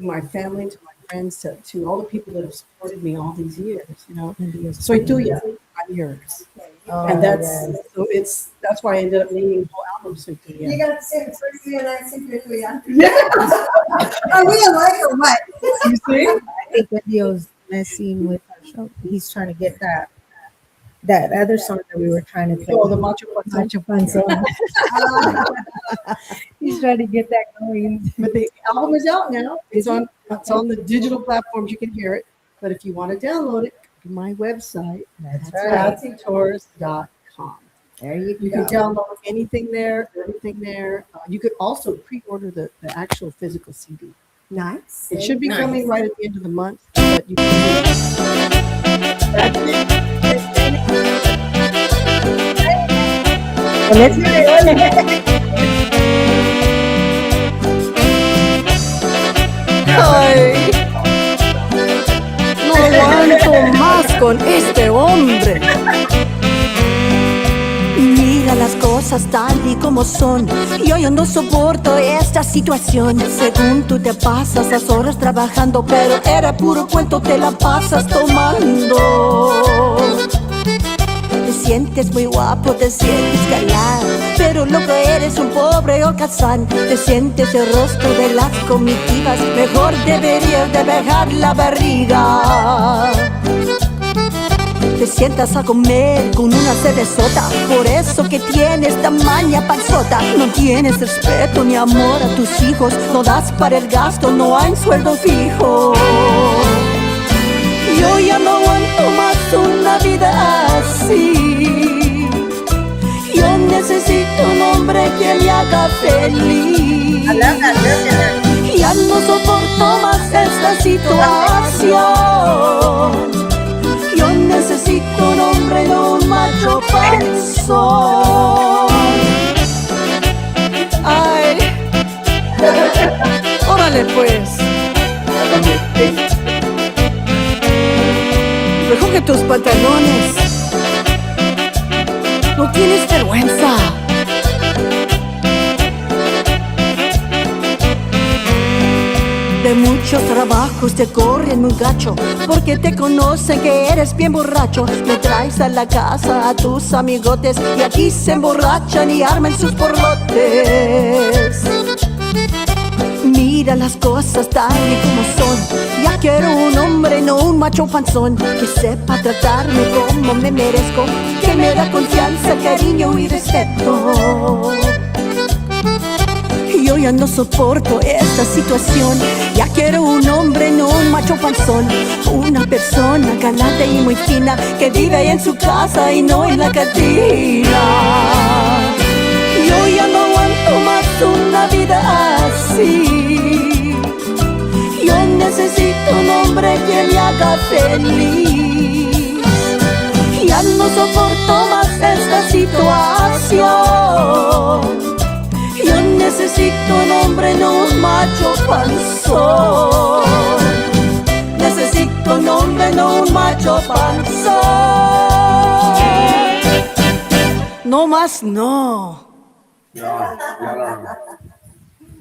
my family, to my friends, to all the people that have supported me all these years. You know, soy tuya, I'm yours, and that's so that's why I ended up naming the whole album Soy Tuya. You got to say it first, and I sing it to you. Are we alike or what? You see? I think Dio's messing with our show. He's trying to get that other song that we were trying to play. Oh, the Macho Panza. Macho Panza. He's trying to get that going. But the album is out now. It's on the digital platforms. You can hear it. But if you want to download it, go to my website. That's That's right. patsytours.com. There you You can go. download anything there, everything there. You could also pre-order the actual physical CD. Nice. It should be Nice. coming right at the end of the month, but you can. That's it. Well, let's hear it. Ay, no aguanto más con este hombre. Mira las cosas tal y como son. Yo no soporto esta situación. Según tú te pasas las horas trabajando, pero era puro cuento, te la pasas tomando. Te sientes muy guapo, te sientes galán, pero lo que eres un pobre holgazán. Te sientes el rostro de las comitivas, mejor deberías de bajar la barriga. Te sientas a comer con una cervezota, por eso que tienes tamaña panzota. No tienes respeto ni amor a tus hijos, no das para el gasto, no hay sueldo fijo. Yo ya no aguanto más una vida así. Yo necesito un hombre que me haga feliz. Ya no soporto más esta situación. Yo necesito un hombre, no un macho panzón. Ay, órale pues. Recoge tus pantalones. No tienes vergüenza. De muchos trabajos te corren muy gacho, porque te conocen que eres bien borracho. Me traes a la casa a tus amigotes y aquí se emborrachan y arman sus borlotes. Mira las cosas tal y como son. Ya quiero un hombre, no un macho panzón, que sepa tratarme como me merezco, que me da confianza, cariño y respeto. Yo ya no soporto esta situación. Ya quiero un hombre, no un macho panzón. Una persona galante y muy fina, que vive ahí en su casa y no en la cantina. Yo ya no aguanto más una vida así. Yo necesito un hombre que me haga feliz. Ya no soporto más esta situación. Yo necesito un hombre, no un macho panzón. Necesito un hombre, no un macho panzón. No más, no.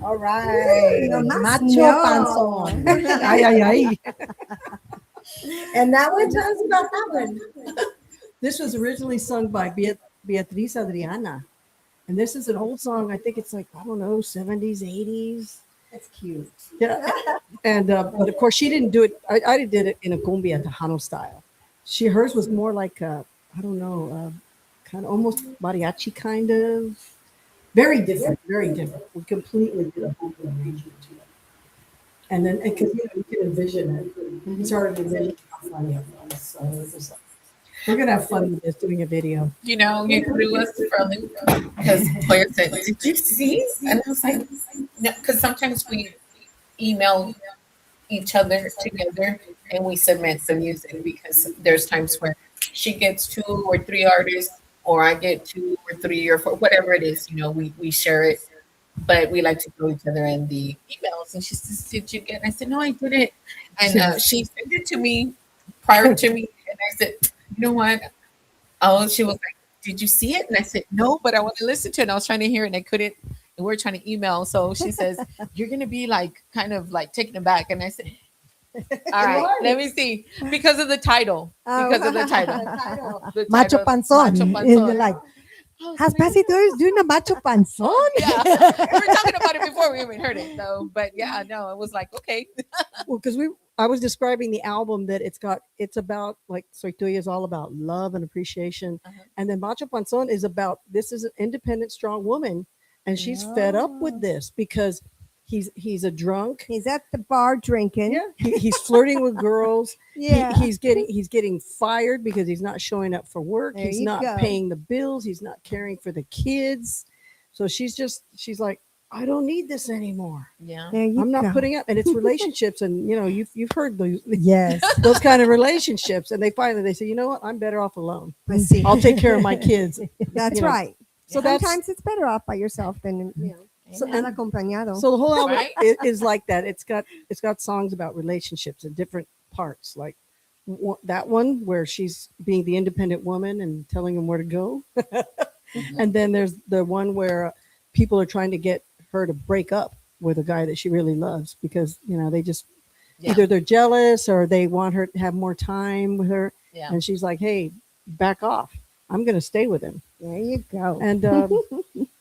All right. Macho panzón. Ay, ay, ay. And now what tell us about that one? This was originally sung by Beatriz Adriana. And this is an old song. I think it's like, I don't know, 70s, 80s. That's cute. Yeah. And, but of course, she didn't do it. I did it in a cumbia Tejano style. Hers was more like, I don't know, kind of almost mariachi kind of. Very different, very different. We completely did a whole arrangement to it. And then, because you can envision it. It's hard to envision how funny it was. So it was like, we're going to have fun with this, doing a video. You know, you threw us for a loop because Claire said, "Did you see?" And I was like, "No," because sometimes we email each other together and we submit the music because there's times where she gets 2 or 3 artists, or I get 2 or 3 or 4, whatever it is. You know, we share it, but we like to throw each other in the emails. And she says, "Did you get?" I said, "No, I didn't." And she sent it to me prior to me, and I said, "You know what?" Oh, she was like, "Did you see it?" And I said, "No, but I want to listen to it." And I was trying to hear it and I couldn't. And we're trying to email. So she says, "You're going to be like, kind of like taken aback." And I said, "All right, let me see." Because of the title. Because of the title. The Macho title, panzón. Macho And Panzón. you're like, Oh, has Patsy Torres doing a macho panzón? yeah. We were talking about it before we even heard it, though. But yeah, no, it was like, okay. Well, because I was describing the album that it's about, like Soy Tuya is all about love and appreciation. And then Macho Panzón is about, this is an independent, strong woman and she's fed up with this because he's a drunk. He's at the bar drinking. Yeah, he's flirting with girls. Yeah. He's getting fired because he's not showing up for work. There He's you not go. paying the bills. He's not caring for the kids. So she's like, I don't need this anymore. Yeah. There you I'm not go. putting up, and it's relationships, and you've heard those Yes. those kind of relationships, and they say, you know what, I'm better off alone. I see. I'll take care of my kids. That's you know. right. So that's Sometimes it's better off by yourself than so, mal and, acompañado. so the whole album Right? is like that. It's got songs about relationships in different parts, like that one where she's being the independent woman and telling him where to go, and then there's the one where people are trying to get her to break up with a guy that she really loves because they just either they're jealous or they want her to have more time with her, Yeah. and she's like, hey, back off, I'm going to stay with him. There you go. And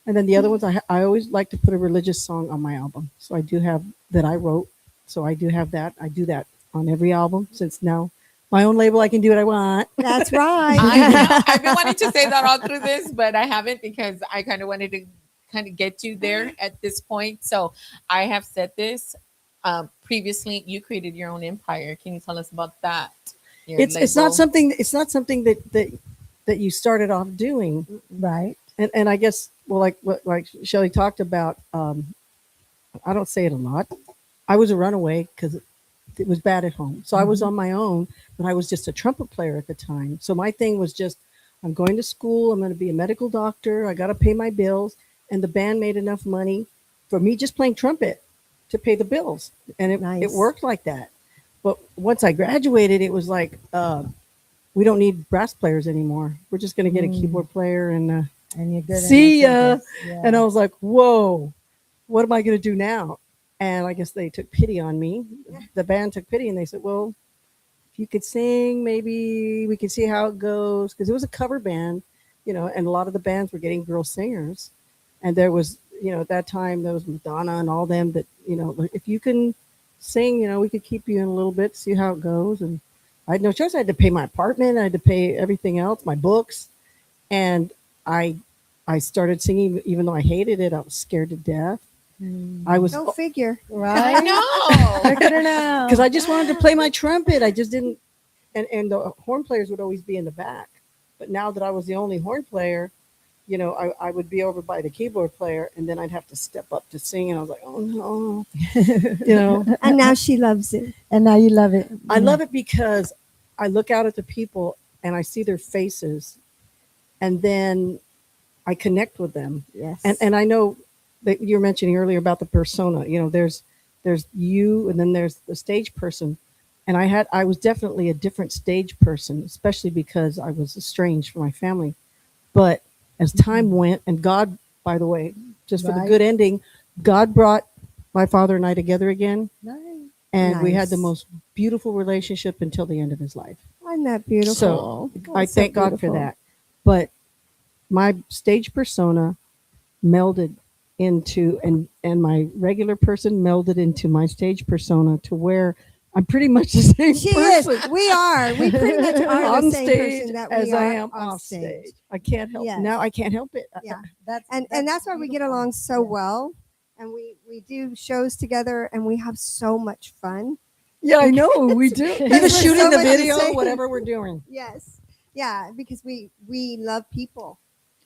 and then the other ones, I always like to put a religious song on my album, so I do have that I wrote, so I do have that. I do that on every album since now my own label, I can do what I want. That's right. I know. I've been wanting to say that all through this, but I haven't because I kind of wanted to kind of get you there at this point. So I have said this previously. You created your own empire. Can you tell us about that? Your It's not something that you started off doing, Right. and I guess like Shelley talked about. I don't say it a lot. I was a runaway because it was bad at home, so I was on my own. But I was just a trumpet player at the time, so my thing was just, I'm going to school. I'm going to be a medical doctor. I got to pay my bills. And the band made enough money for me just playing trumpet to pay the bills. And it Nice. worked like that. But once I graduated, it was like, we don't need brass players anymore. We're just going to get a keyboard player and And you're good. see ya. at yeah. And I was like, whoa, what am I going to do now? And I guess they took pity on me. The band took pity and they said, well, if you could sing, maybe we could see how it goes. Because it was a cover band, and a lot of the bands were getting girl singers. And there was, at that time, there was Madonna and all them that, if you can sing, we could keep you in a little bit, see how it goes. And I had no choice. I had to pay my apartment. I had to pay everything else, my books. And I started singing, even though I hated it. I was scared to death. I was, Go figure. I Right. know. Look at her now. because I just wanted to play my trumpet. I just didn't, and the horn players would always be in the back. But now that I was the only horn player, I would be over by the keyboard player, and then I'd have to step up to sing, and I was like, oh no, And now she loves it. And now you love it. I love it because I look out at the people and I see their faces, and then I connect with them. Yes. And I know that you were mentioning earlier about the persona. There's you, and then there's the stage person. And I was definitely a different stage person, especially because I was estranged from my family. But as time went, and God, by the way, just for the Right. good ending, God brought my father and I together again, Nice. and we had the Nice. most beautiful relationship until the end of his life. Isn't that beautiful? So I That's so thank God for beautiful. that. But my stage persona melded into, and my regular person melded into my stage persona to where I'm pretty much the same She person is. We are. We pretty much are on the same stage person that we as are I am off off stage. I can't help Yes. now. I can't help it. Yeah. That's And that's why we get beautiful. along so well. And we do shows together and we have so much fun. Yeah, I know we do. We're Either so shooting the much the video, same. whatever we're doing. Yes. Yeah, because we love people.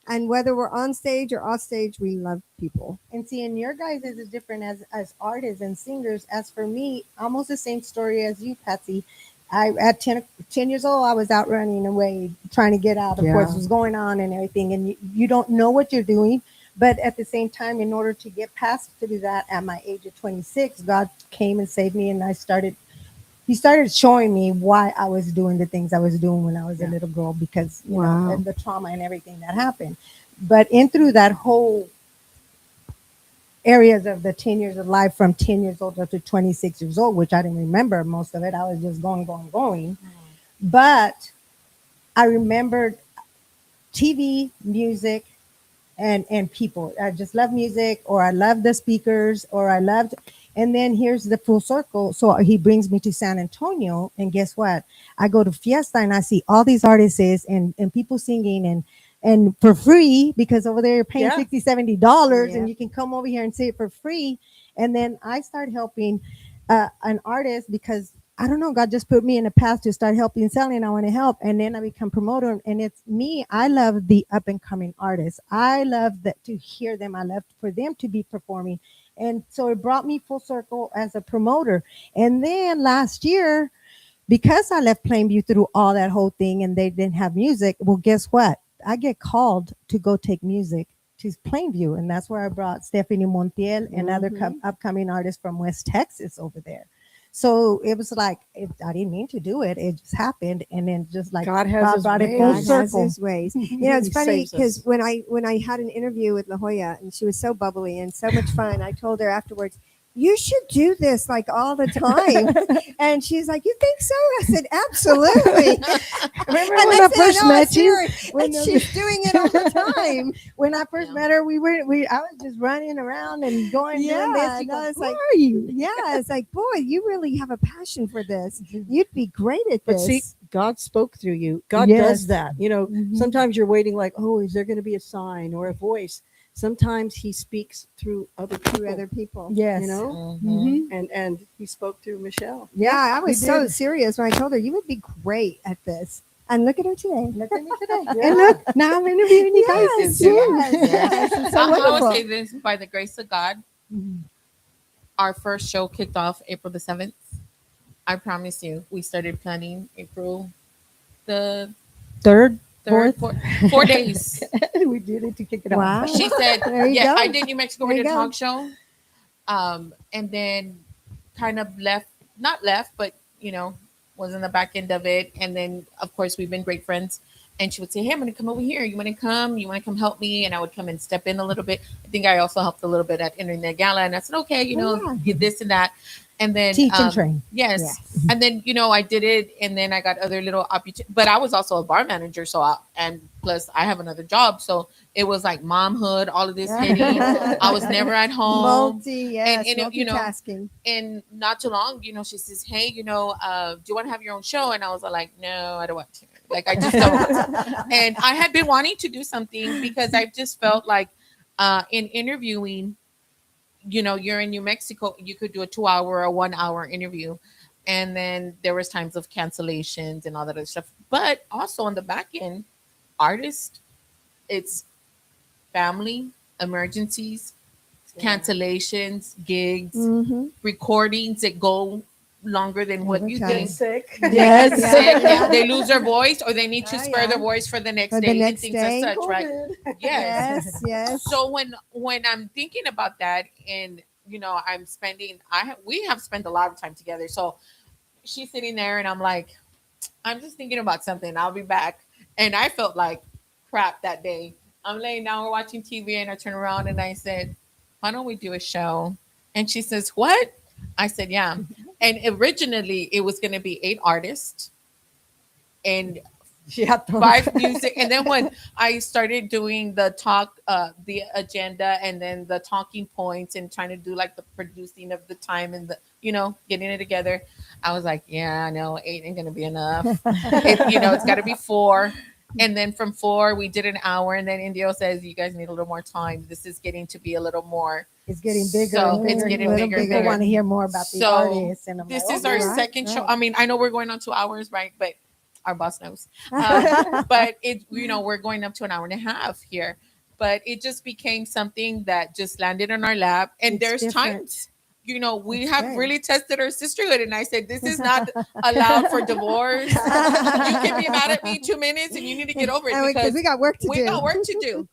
And whether we're on stage or off stage, we love people. And see, in your guys is different as artists and singers. As for me, almost the same story as you, Patsy. I at 10 years old, I was out running away, trying to get out of Yeah. what was going on and everything. And you don't know what you're doing. But at the same time, in order to get past through that at my age of 26, God came and saved me. And he started showing me why I was doing the things I was doing when I was a little girl, because you know, and the trauma and everything that happened. But in through that whole areas of the 10 years of life, from 10 years old up to 26 years old, which I didn't remember most of it. I was just going. But I remembered TV, music, and people. I just love music, or I love the speakers, or I loved. And then here's the full circle. So he brings me to San Antonio, and guess what? I go to Fiesta and I see all these artists and people singing, and for free, because over there you're paying Yeah. $60, $70 Yeah. and you can come over here and see it for free. And then I started helping an artist because I don't know, God just put me in the path to start helping selling. I want to help, and then I become promoter. And it's me. I love the up and coming artists. I love that to hear them. I love for them to be performing, and so it brought me full circle as a promoter. And then last year, because I left Plainview through all that whole thing, and they didn't have music. Well, guess what? I get called to go take music to Plainview, and that's where I brought Stephanie Montiel and other upcoming artists from West Texas over there. So it was like I didn't mean to do it; it just happened, and then just like God has his brought it ways. full God has circle. his ways. You know, it's He funny saves because us. when I had an interview with La Joya and she was so bubbly and so much fun, I told her afterwards, "You should do this like all the time." And she's like, "You think so?" I said, "Absolutely." Remember And when I next thing first know, I met see you? her, When and she's doing it all the time. when I first met her, I was just running around and going doing this. Yeah, She no, goes, it's "Who like, are you?" yeah, it's like, boy, you really have a passion for this. You'd be great at But this. see, God spoke through you. God Yes. does that. You know, Mhm. sometimes you're waiting like, oh, is there going to be a sign or a voice? Sometimes he speaks through other people, through other people. Yes. you know, Mhm. and he spoke through Michelle. Yeah, I we was so did. serious when I told her you would be great at this. And look at her today. Look at me today. Yeah. And look, now I'm interviewing you guys. Yes, It's you. yes, yes. It's so I will wonderful. say this: by the grace of God, our first show kicked off April the 7th. I promise you, we started planning April the Third, third, fourth. 4 days. We did it to kick it off. Wow. She said, There you "Yeah, go. I did New Mexico. There We you did a go. talk show, and then kind of left, not left, but was in the back end of it. And then, of course, we've been great friends. And she would say, "Hey, I'm going to come over here. You want to come? You want to come help me?" And I would come and step in a little bit. I think I also helped a little bit at entering the gala. And I said, "Okay, get this and that." And then Teach and train. Yes. Yes. And then, I did it. And then I got other little opportunities. But I was also a bar manager. And plus I have another job. So it was like momhood, all of this hitting. I was never at home. Yes, and it, multitasking. and not too long, she says, "Hey, do you want to have your own show?" And I was like, "No, I don't want to. Like, I just don't." And I had been wanting to do something because I just felt like in interviewing, you're in New Mexico, you could do a 2 hour or 1 hour interview. And then there was times of cancellations and all that other stuff. But also on the back end, artists, it's family, emergencies, cancellations, gigs, Mm-hmm. recordings that go longer than what you Overtime. think. Sick. Yes. Sick, yeah, they lose their voice or they need to Oh, spare yeah. their voice for the next For the day and next things day. as such, right? Yes. Yes, yes. So when I'm thinking about that, and I'm spending, we have spent a lot of time together. So she's sitting there, and I'm like, I'm just thinking about something. I'll be back. And I felt like crap that day. I'm laying down, we're watching TV, and I turn around and I said, "Why don't we do a show?" And she says, "What?" I said, "Yeah." And originally it was going to be 8 artists and She had to 5 music. And then when I started doing the agenda and then the talking points and trying to do like the producing of the time and the, getting it together, I was like, yeah, no, 8 ain't going to be enough. It's got to be 4. And then from 4, we did an hour. And then Indio says, "You guys need a little more time. This is getting to be a little more." It's getting bigger. So and it's bigger, getting and bigger and People bigger. want to hear more about the So artists. And I'm This like, is our okay. second show. right. I mean, I know we're going on 2 hours, right? But our boss knows. But we're going up to an hour and a half here. But it just became something that just landed on our lap. And It's there's different. times, we It's have good. really tested our sisterhood. And I said, this is not allowed for divorce. You can be mad at me 2 minutes and you need to get over it And because we got work to we do. got work to do.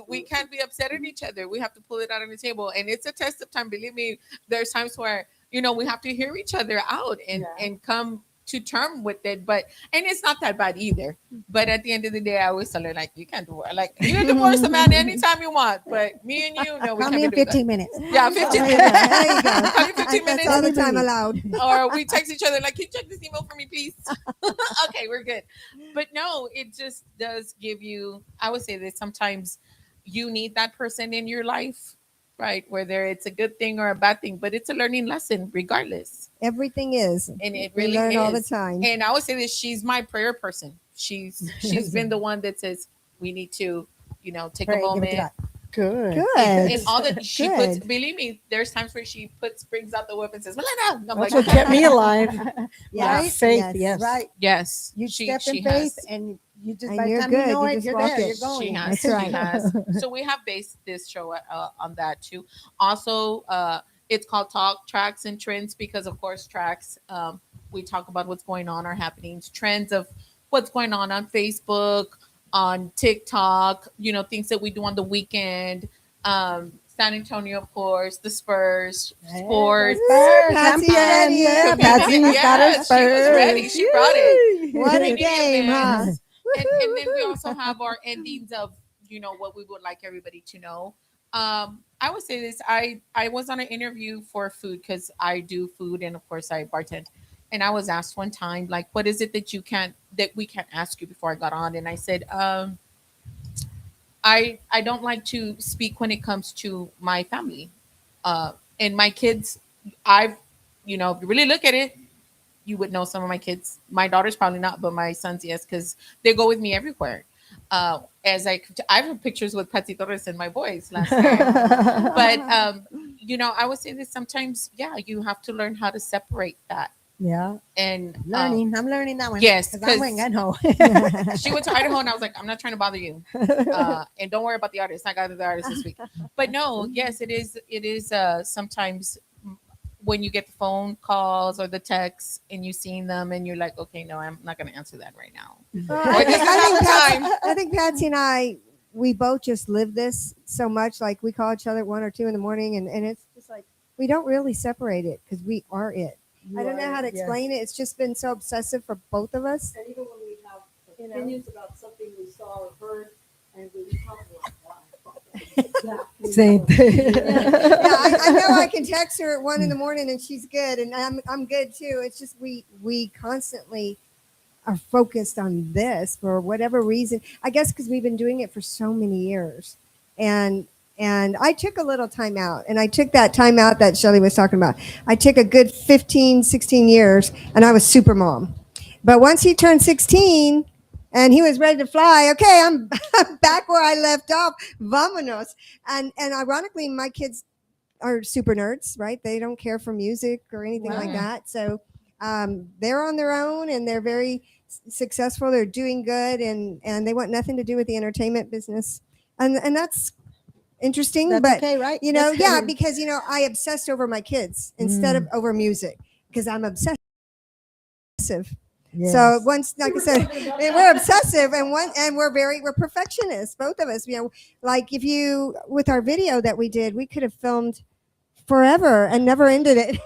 We can't be upset at each other. We have to pull it out on the table. And it's a test of time. Believe me, there's times where, we have to hear each other out and come to term with it. And it's not that bad either. But at the end of the day, I always tell her, like, you can't do it. Like, you can divorce a man anytime you want. But me and you, no, we Call can't me in do that. 15 minutes. Yeah, 15 There minutes. you go. Call you 15 That's minutes. all the time allowed. Or we text each other like, "Can you check this email for me, please?" Okay, we're good. But no, it just does give you, I would say that sometimes you need that person in your life, right? Whether it's a good thing or a bad thing, but it's a learning lesson regardless. Everything is. And it We really learn is. all the time. And I would say that she's my prayer person. She's been the one that says, we need to, take Pray, a give it to moment. God. Good. Good. And all that she puts, Good. believe me, there's times where she brings out the whip and says, "Melena." I'm That's like, what kept me alive. Yeah. That faith, Yes. yes. Right. yes, You she step in she faith, has. and you just And by the you're time good. you know You it, just you're walk there. it. You're going. She has. That's She right. has. So we have based this show on that too. Also, it's called Talk Tracks and Trends because, of course, tracks. We talk about what's going on, our happenings, trends of what's going on Facebook, on TikTok. Things that we do on the weekend. San Antonio, of course, the Spurs, sports. Spurs, Patsy's champion. ready. Yeah, Patsy's got her Yes, she was ready. Spurs. She brought it. What a Many game, huh? events. And then we also have our endings of what we would like everybody to know. I would say this: I was on an interview for food because I do food and of course I bartend, and I was asked one time like, what is it that we can't ask you before I got on, and I said, I don't like to speak when it comes to my family, and my kids. I've if you really look at it, you would know some of my kids. My daughter's probably not, but my sons, yes, because they go with me everywhere. As I have pictures with Patsy Torres and my boys last year. But I would say that sometimes, yeah, you have to learn how to separate that. Yeah, And I'm learning that one. yes, because I went 'cause- home. she went to Idaho, and I was like, I'm not trying to bother you, and don't worry about the artist. I got the artist this week. But no, yes, it is. It is sometimes when you get the phone calls or the texts and you seen them and you're like, okay, no, I'm not going to answer that right now. I, Or this is not the time. I think Patsy and I, we both just live this so much. Like we call each other at 1 or 2 in the morning, and it's just like we don't really separate it because we are it. I don't know how to explain it. It's just been so obsessive for both of us. And even when we have opinions about something we saw or heard, and we talk about Same thing. Yeah, I know I can text her at 1 in the morning and she's good, and I'm good too. It's just we constantly are focused on this for whatever reason. I guess because we've been doing it for so many years, and I took a little time out, and I took that time out that Shelly was talking about. I took a good 15, 16 years, and I was super mom. But once he turned 16 and he was ready to fly, okay, I'm back where I left off. Vamonos. And ironically, my kids are super nerds, right? They don't care for music or anything like that. So they're on their own, and they're very successful. They're doing good, and they want nothing to do with the entertainment business. And that's interesting, That's but okay, right? yeah, That's- because I obsessed over my kids instead of over music because I'm obsessive. Yes. So once, like I said, we're obsessive, and we're perfectionists, both of us. Like if you with our video that we did, we could have filmed forever and never ended it.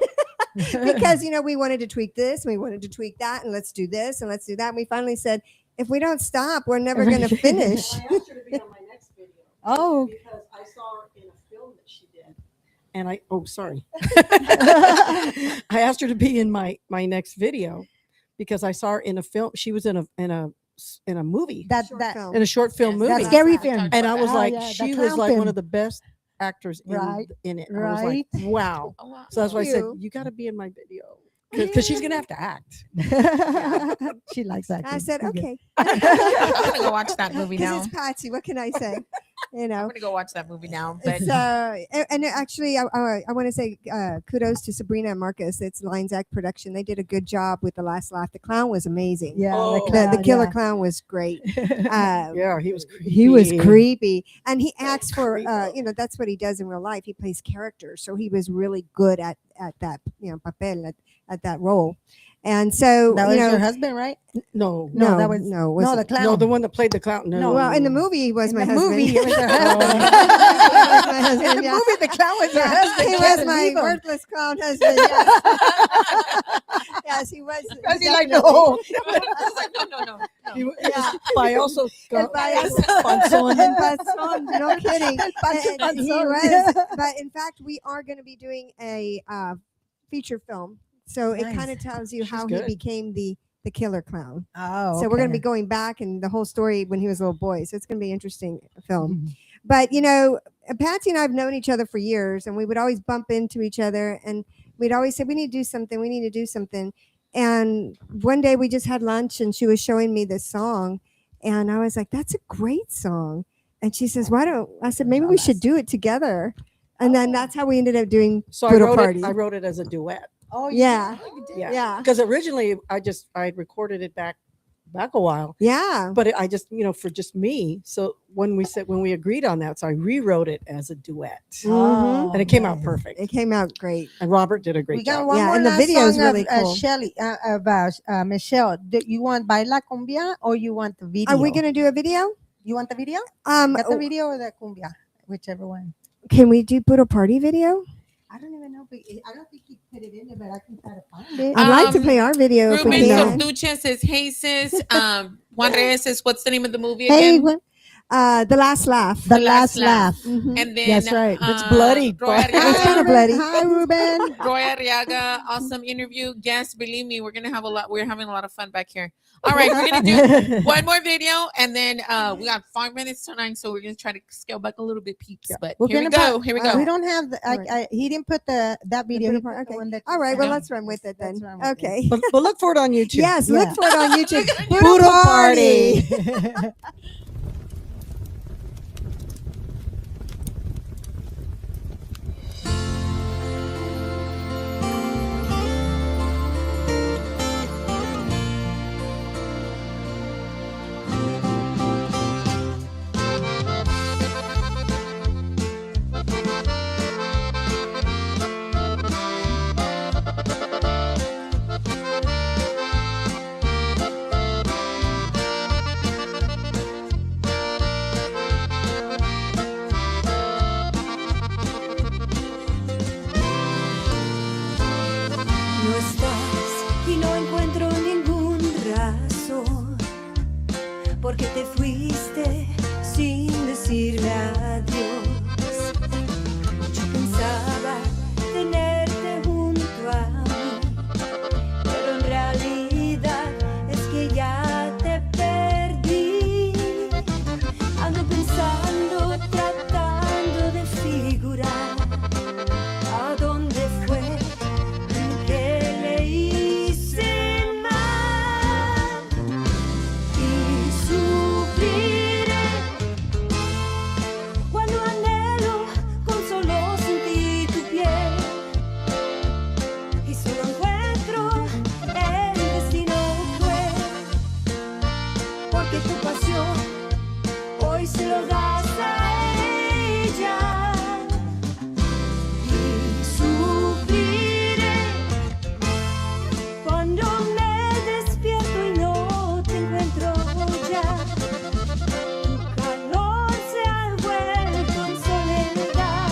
Because we wanted to tweak this, we wanted to tweak that, and let's do this and let's do that. And we finally said, if we don't stop, we're never going to finish. I asked her to be on my next video. Oh. Because I saw her in a film that she did. And sorry. I asked her to be in my next video because I saw her in a film. She was in a movie. that Film. In a short film movie. that scary film. And I was Oh, like, yeah, the she was clown like film. one of the best actors Right, in it. I was like, right. wow. Oh, wow. So that's why I said, you. you got to be in my video. Because she's going to have to act. She likes that. I said, okay. I'm gonna go watch that movie Because now. it's Patsy. What can I say? I'm gonna go watch that movie now. But It's, and actually, I want to say kudos to Sabrina and Marcus. It's Lines Act Production. They did a good job with The Last Laugh. The clown was amazing. Yeah, Oh. The killer yeah. clown was great. Yeah, he was creepy. He was creepy, and he acts for that's what he does in real life. He plays characters, so he was really good at that papel at that role. And so That was your husband, right? No. no, that was no, it no, wasn't. the clown. No, the one that played the clown. No. Well, in the movie, he was In my the husband. movie, it was her husband. My husband, In the yeah. movie, the clown was her Yeah, husband. he She had was to my leave him. worthless clown husband. Yes, yes he was. Because he liked the definitely. whole. I was like, no. Yeah. Payaso. Panzón. No kidding. Pancho And he Panzón. was. But in fact, we are going to be doing a feature film. So it Nice. kind of tells you She's how good. he became the killer clown. Oh, So we're going to be okay. going back and the whole story when he was a little boy. So it's going to be an interesting film. Mhm. But Patsy and I have known each other for years, and we would always bump into each other, and we'd always say, we need to do something. We need to do something. And one day we just had lunch, and she was showing me this song, And I was like, that's a great song. And she says, why don't, I said, maybe we should do it together. And then that's how we ended up doing So Poodle Party. I wrote it as a duet. Oh, Yeah. Yeah. Because originally I recorded it back a while. Yeah. But I just, for just me. So when we agreed on that, so I rewrote it as a duet. Mhm. And it came out perfect. It came out great. And Robert did a great We got job. one Yeah, more and the last video is song really of cool. Shelly, Michelle. Do you want Baila Cumbia or you want the video? Are we going to do a video? You want the video? Got the video or the cumbia? Whichever one. Can we do Poodle Party video? I don't even know. I don't think he put it in there, but I can try to find it. I'd like to play our video if we Ruben can. Sortuche says, hey sis. Juan Reyes says, what's the name of the movie Hey, again? The Last Laugh. The Last Laugh. Mhm. And then That's right. It's bloody. Roy It's Arriaga, kind of bloody. Hi, Ruben. Roy Arriaga, awesome interview. Yes, believe me, we're having a lot of fun back here. All right, we're gonna do one more video, and then we got 5 minutes to 9, so we're gonna try to scale back a little bit, peeps. But We're here we gonna go. Here we go. We don't have the. Alright. He didn't put that video. He put the Okay. one that All right. Well, Yeah. let's run with it then. Let's run with it. Okay. But look for it on YouTube. Yes. Yeah. Look for it on YouTube. Poodle Party. No estás y no encuentro ningún razón porque te fuiste sin decirme adiós. Yo pensaba tenerte junto a mí, pero en realidad es que ya te perdí. Ando pensando, tratando de figurar a dónde fue que le hice mal y sufriré cuando anhelo con solo sentir tu piel y solo encuentro el destino cruel porque tu pasión hoy se lo das a ella y sufriré cuando me despierto y no te encuentro ya. Tu calor se ha vuelto en soledad,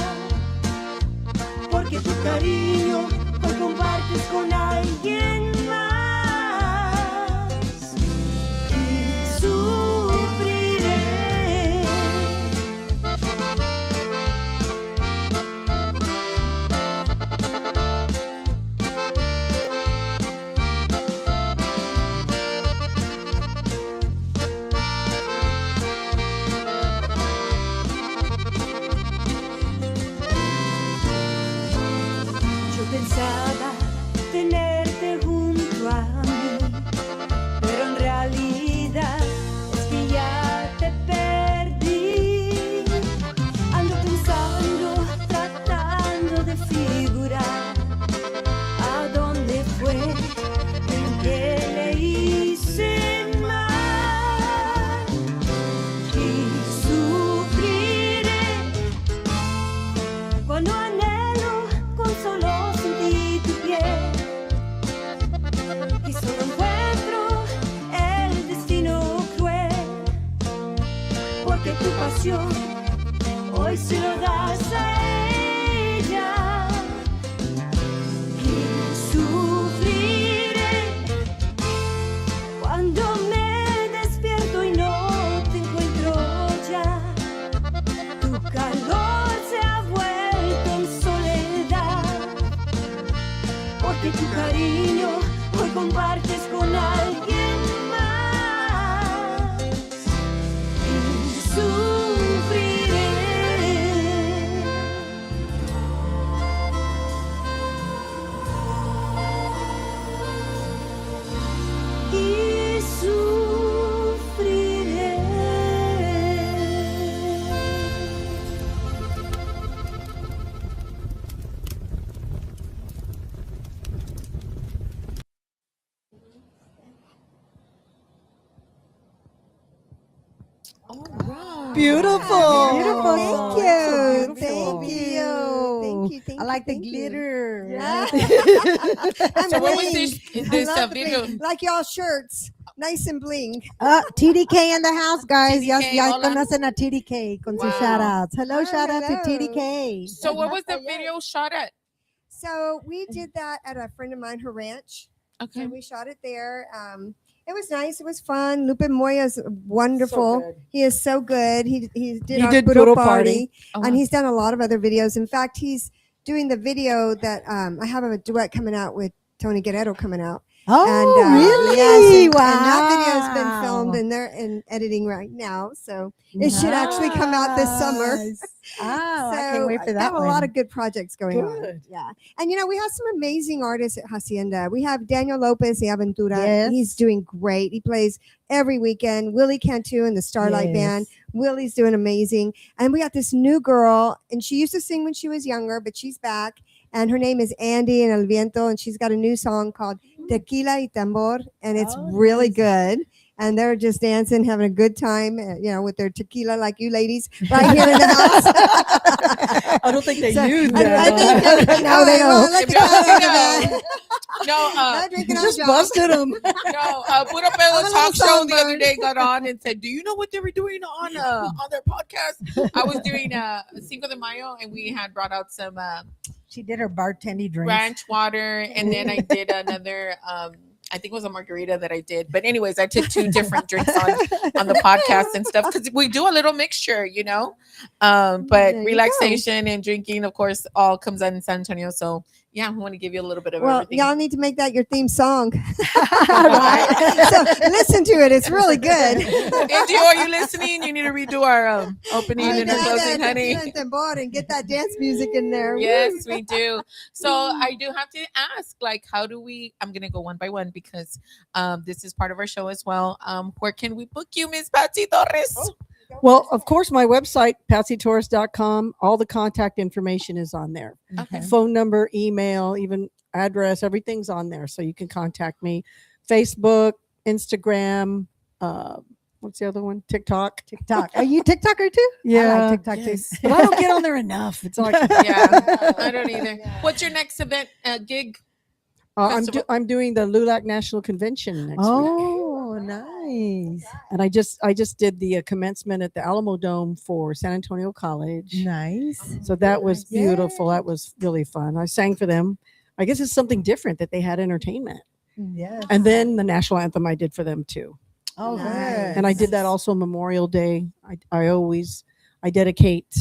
porque tu cariño hoy compartes con alguien más. Y sufriré. Yo pensaba tenerte junto a mí, pero en realidad es que ya te perdí. Ando pensando, tratando de figurar a dónde fue que le hice mal y sufriré cuando anhelo con solo sentir tu piel y solo encuentro el destino cruel porque tu pasión hoy se lo das a ella y sufriré cuando me despierto y no te encuentro ya. Tu calor se ha vuelto en soledad, porque tu cariño hoy compartes con alguien más. Y sufriré. Y sufriré. beautiful. Beautiful. Thank you. So beautiful. Thank you. Thank you. Thank I like the thank you. glitter. Yeah. I'm So what was bling. this I love the video? bling. Like y'all shirts. Nice and bling. TDK in the house, guys. Ya, TDK, ya hola. conocen a TDK con sus Wow. shout outs. Hello, Oh, shout out to hello. TDK. So what was the video shot at? So we did that at a friend of mine, her ranch. Okay. And we shot it there. It was nice. It was fun. Lupe Moya is wonderful. good. He is so good. He did He our did Puro Puro party, Party. Oh, and wow. he's done a lot of other videos. In fact, he's doing the video that I have a duet coming out with Tony Guerrero coming out. Oh, And, really? Yes, and wow. that video has been filmed and they're in editing right now. So it should actually come out this summer. Nice. Oh, I So can't wait for we that have a one. lot of good projects going on. Good. Yeah. And we have some amazing artists at Hacienda. We have Daniel Lopez de Aventura. Yes. He's doing great. He plays every weekend. Willie Cantu and the Starlight Yes. Band. Willie's doing amazing. And we got this new girl, and she used to sing when she was younger, but she's back. And her name is Andy and El Viento, and she's got a new song called Tequila y Tambor, and it's Oh, really nice. good. And they're just dancing, having a good time, with their tequila, like you ladies, right here in the house. I don't think they So, use I that. think no, they don't. Let the If y'all cat out of know. that. No, Not drinking on Just John. busted them. no. Puro I'm Pelo a talk little show the other sunburned. day got on and said, "Do you know what they were doing on their podcast?" I was doing Cinco de Mayo, and we had brought out some She did her bartending drinks. ranch water, and then I did another. I think it was a margarita that I did. But anyways, I took 2 different drinks on the podcast and stuff because we do a little mixture, But There you relaxation and drinking, of course, all comes out in San Antonio. So yeah, I want to give you a little bit of Well, everything. y'all need to make that your theme song. Right. So listen to it; it's really good. If are you listening? You need to redo our opening and our closing, honey. And get that dance music in there. Yes, we do. So I do have to ask, how do we? I'm gonna go one by one because this is part of our show as well. Where can we book you, Miss Patsy Torres? Well, of course, my website, patsytorres.com, all the contact information is on there. Okay. Phone number, email, even address, everything's on there. So you can contact me. Facebook, Instagram, what's the other one? TikTok. Are you TikToker too? I Yeah. like TikTok Yes. too. But I don't get on there enough. It's like Yeah, I don't either. What's your next event gig? Festival. I'm doing the LULAC National Convention next week. Oh, nice. And I just did the commencement at the Alamo Dome for San Antonio College. Nice. So that was beautiful. That was really fun. I sang for them. I guess it's something different that they had entertainment. Yes. And then the national anthem I did for them too. Oh, Nice. good. And I did that also Memorial Day. I dedicate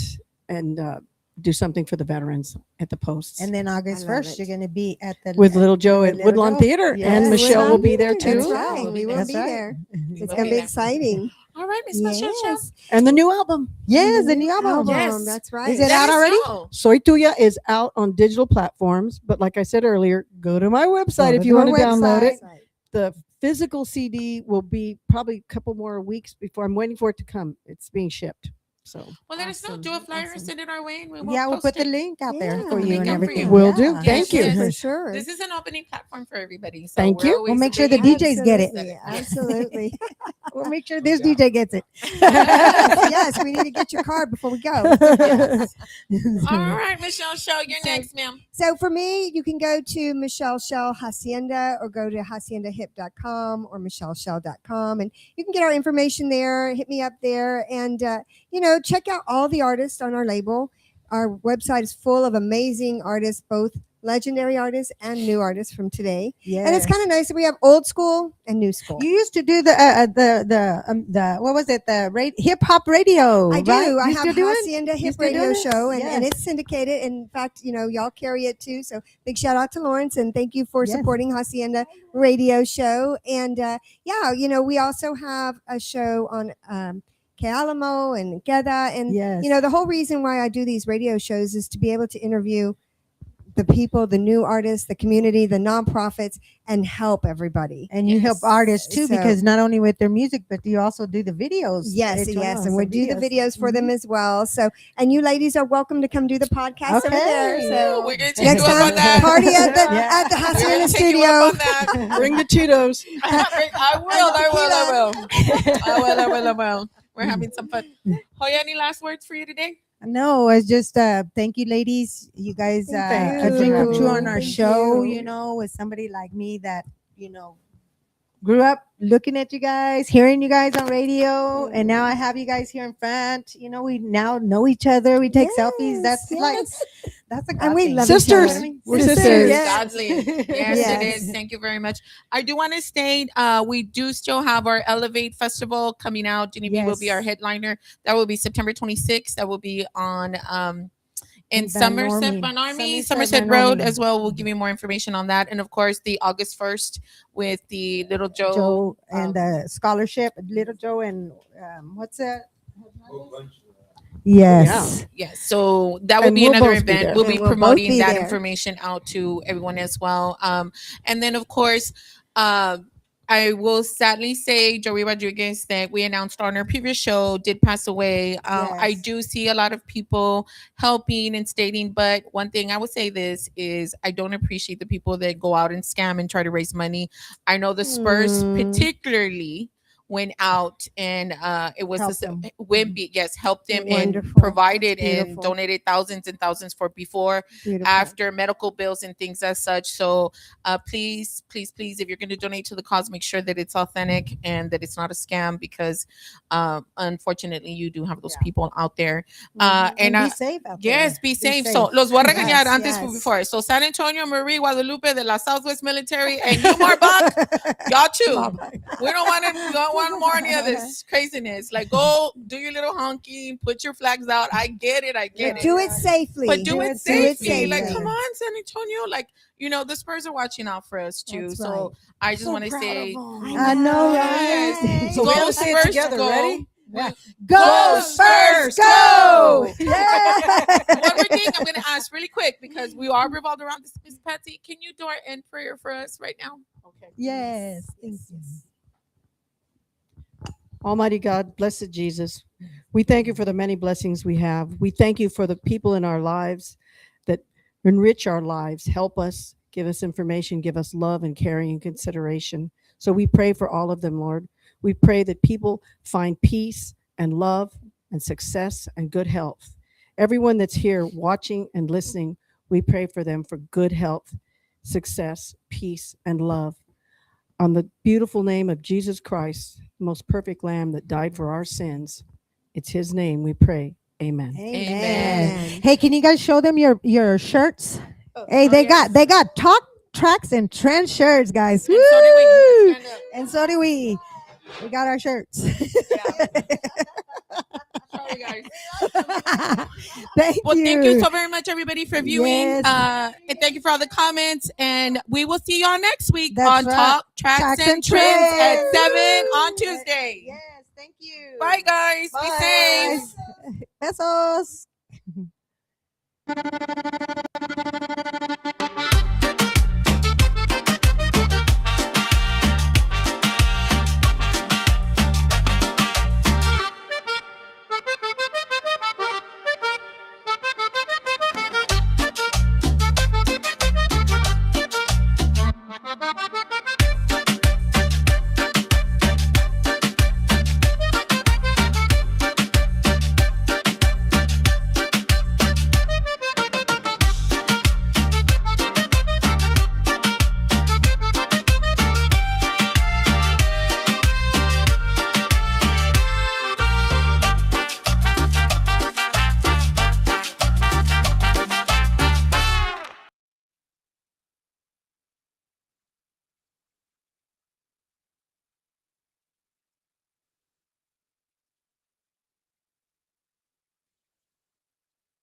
and do something for the veterans at the posts. And then August I love 1st, it. you're going to be at the with Little Joe at Little Woodlawn Joe. Theater. Yes, And Michelle Woodlawn will be there Theater. That's too. right. We will That's be right. there. It's will gonna be be there. exciting. All right, Miss Michelle. Yes. And the new album, Yes, the new album. Yes. That's right. Is it Let out us already? know. Soy Tuya, is out on digital platforms. But like I said earlier, go to my website if you to want to our download it. website. The physical CD will be probably a couple more weeks before. I'm waiting for it to come. It's being shipped. So Well, let us know. Awesome. Do a flyer, Awesome. send it our way, and we'll Yeah, we'll post put the it. link out there Yeah, for the you and link out for everything. you. Will do. Yeah. Thank Yes, you. For sure. This is an opening platform for everybody. So Thank we're you. always We'll make sure the bringing- DJs get it. Absolutely. Absolutely. We'll make sure this DJ gets it. Yes, we need to get your card before we go. All right, Michelle Show, you're next, ma'am. So for me, you can go to Michelle Shell Hacienda or go to haciendahip.com or michelleshell.com and you can get our information there. Hit me up there and, check out all the artists on our label. Our website is full of amazing artists, both legendary artists and new artists from today. Yeah. And it's kind of nice that we have old school and new school. You used to do the what was it, the hip hop radio? I do. right? I You have still do it? Hacienda You Hip still do Radio it? Show, and Yes. it's syndicated. In fact, y'all carry it too. So big shout out to Lawrence, and thank you for Yes. supporting Hacienda Radio Show. And we also have a show on Que Alamo and Queda. And Yes. the whole reason why I do these radio shows is to be able to interview the people, the new artists, the community, the nonprofits, and help everybody. And you help Yes. artists too, So- because not only with their music, but you also do the videos. Yes, They yes, turn and on we some do the videos for them as well. So, and you ladies are welcome to come do the podcast over there. Okay. So We're going to take next you up time, on that. party at the Yeah. at the We're Hacienda gonna take you studio. up on that. bring the Cheetos. I will. We're having some fun. Joya, any last words for you today? No, it's just thank you, ladies. You guys Thank a you. dream come true on our Thank show. you. You know, with somebody like me that grew up looking at you guys, hearing you guys on radio, and now I have you guys here in front. We now know each other. We take selfies. That's like that's a And we God love thing. each Sisters. other. We're Sisters. sisters. Exactly. Yes, it Yes. is. Thank you very much. I do want to state we do still have our Elevate Festival coming out. Genevieve will be our Yes. headliner. That will be September 26th. That will be on in Van Somerset, Ormy. Van Army, Somerset Somerset Van Road Ormy. as well. We'll give you more information on that. And of course, the August 1st with the Little Joe. Joe and the scholarship, Little Joe, and what's that? Yes. Yes, so that will And be we'll another both be event. there. We'll And be we'll both promoting be that there. information out to everyone as well. And then of course, I will sadly say Joey Rodriguez that we announced on our previous show did pass away. I Yes. do see a lot of people helping and stating, but one thing I would say this is I don't appreciate the people that go out and scam and try to raise money. I know the Spurs particularly went out and it was Helped this them. Wimby, yes, helped them and Wonderful. provided and Beautiful. donated thousands and thousands for before, Beautiful. after medical bills and things as such. So please, please, please, if you're going to donate to the cause, make sure that it's authentic and that it's not a scam, because unfortunately you do have those people out there. And And be safe out yes, there. be safe. So los voy a regañar Yes, antes yes. before. So San Antonio, Marie, Guadalupe de la Southwest Military, and you, Marbach, y'all too. We don't want more any of this craziness. Like, go do your little honky, put your flags out. I get it. But do it safely. But do it safely. Like, safely. come on, San Antonio. Like, the Spurs are watching out for us too. That's so I just want to say, I know, yes. right? So we're Go gonna say it Spurs, together. go. Ready? Go Spurs, go! Yeah. One more thing I'm going to ask really quick, because we are revolved around this. Miss Patsy, can you do our end prayer for us right now? Okay. Yes. Thank you. Almighty God, blessed Jesus, we thank you for the many blessings we have. We thank you for the people in our lives that enrich our lives, help us, give us information, give us love and caring and consideration. So we pray for all of them, Lord. We pray that people find peace and love and success and good health. Everyone that's here watching and listening, we pray for them for good health, success, peace, and love. On the beautiful name of Jesus Christ, the most perfect Lamb that died for our sins, it's his name we pray. Amen. Amen. Hey, can you guys show them your shirts? Hey, they yes. got talk tracks and trend shirts, guys. And so do we. Woo! Stand up. And so do we. We got our shirts. Sorry, guys. Thank Well, you. thank you so very much, everybody, for viewing. Yes. And thank you for all the comments. And we will see y'all next week That's on right. Talk Tracks and Trends at 7 on Tuesday. Yes, thank you. Bye, guys. Be safe. Besos.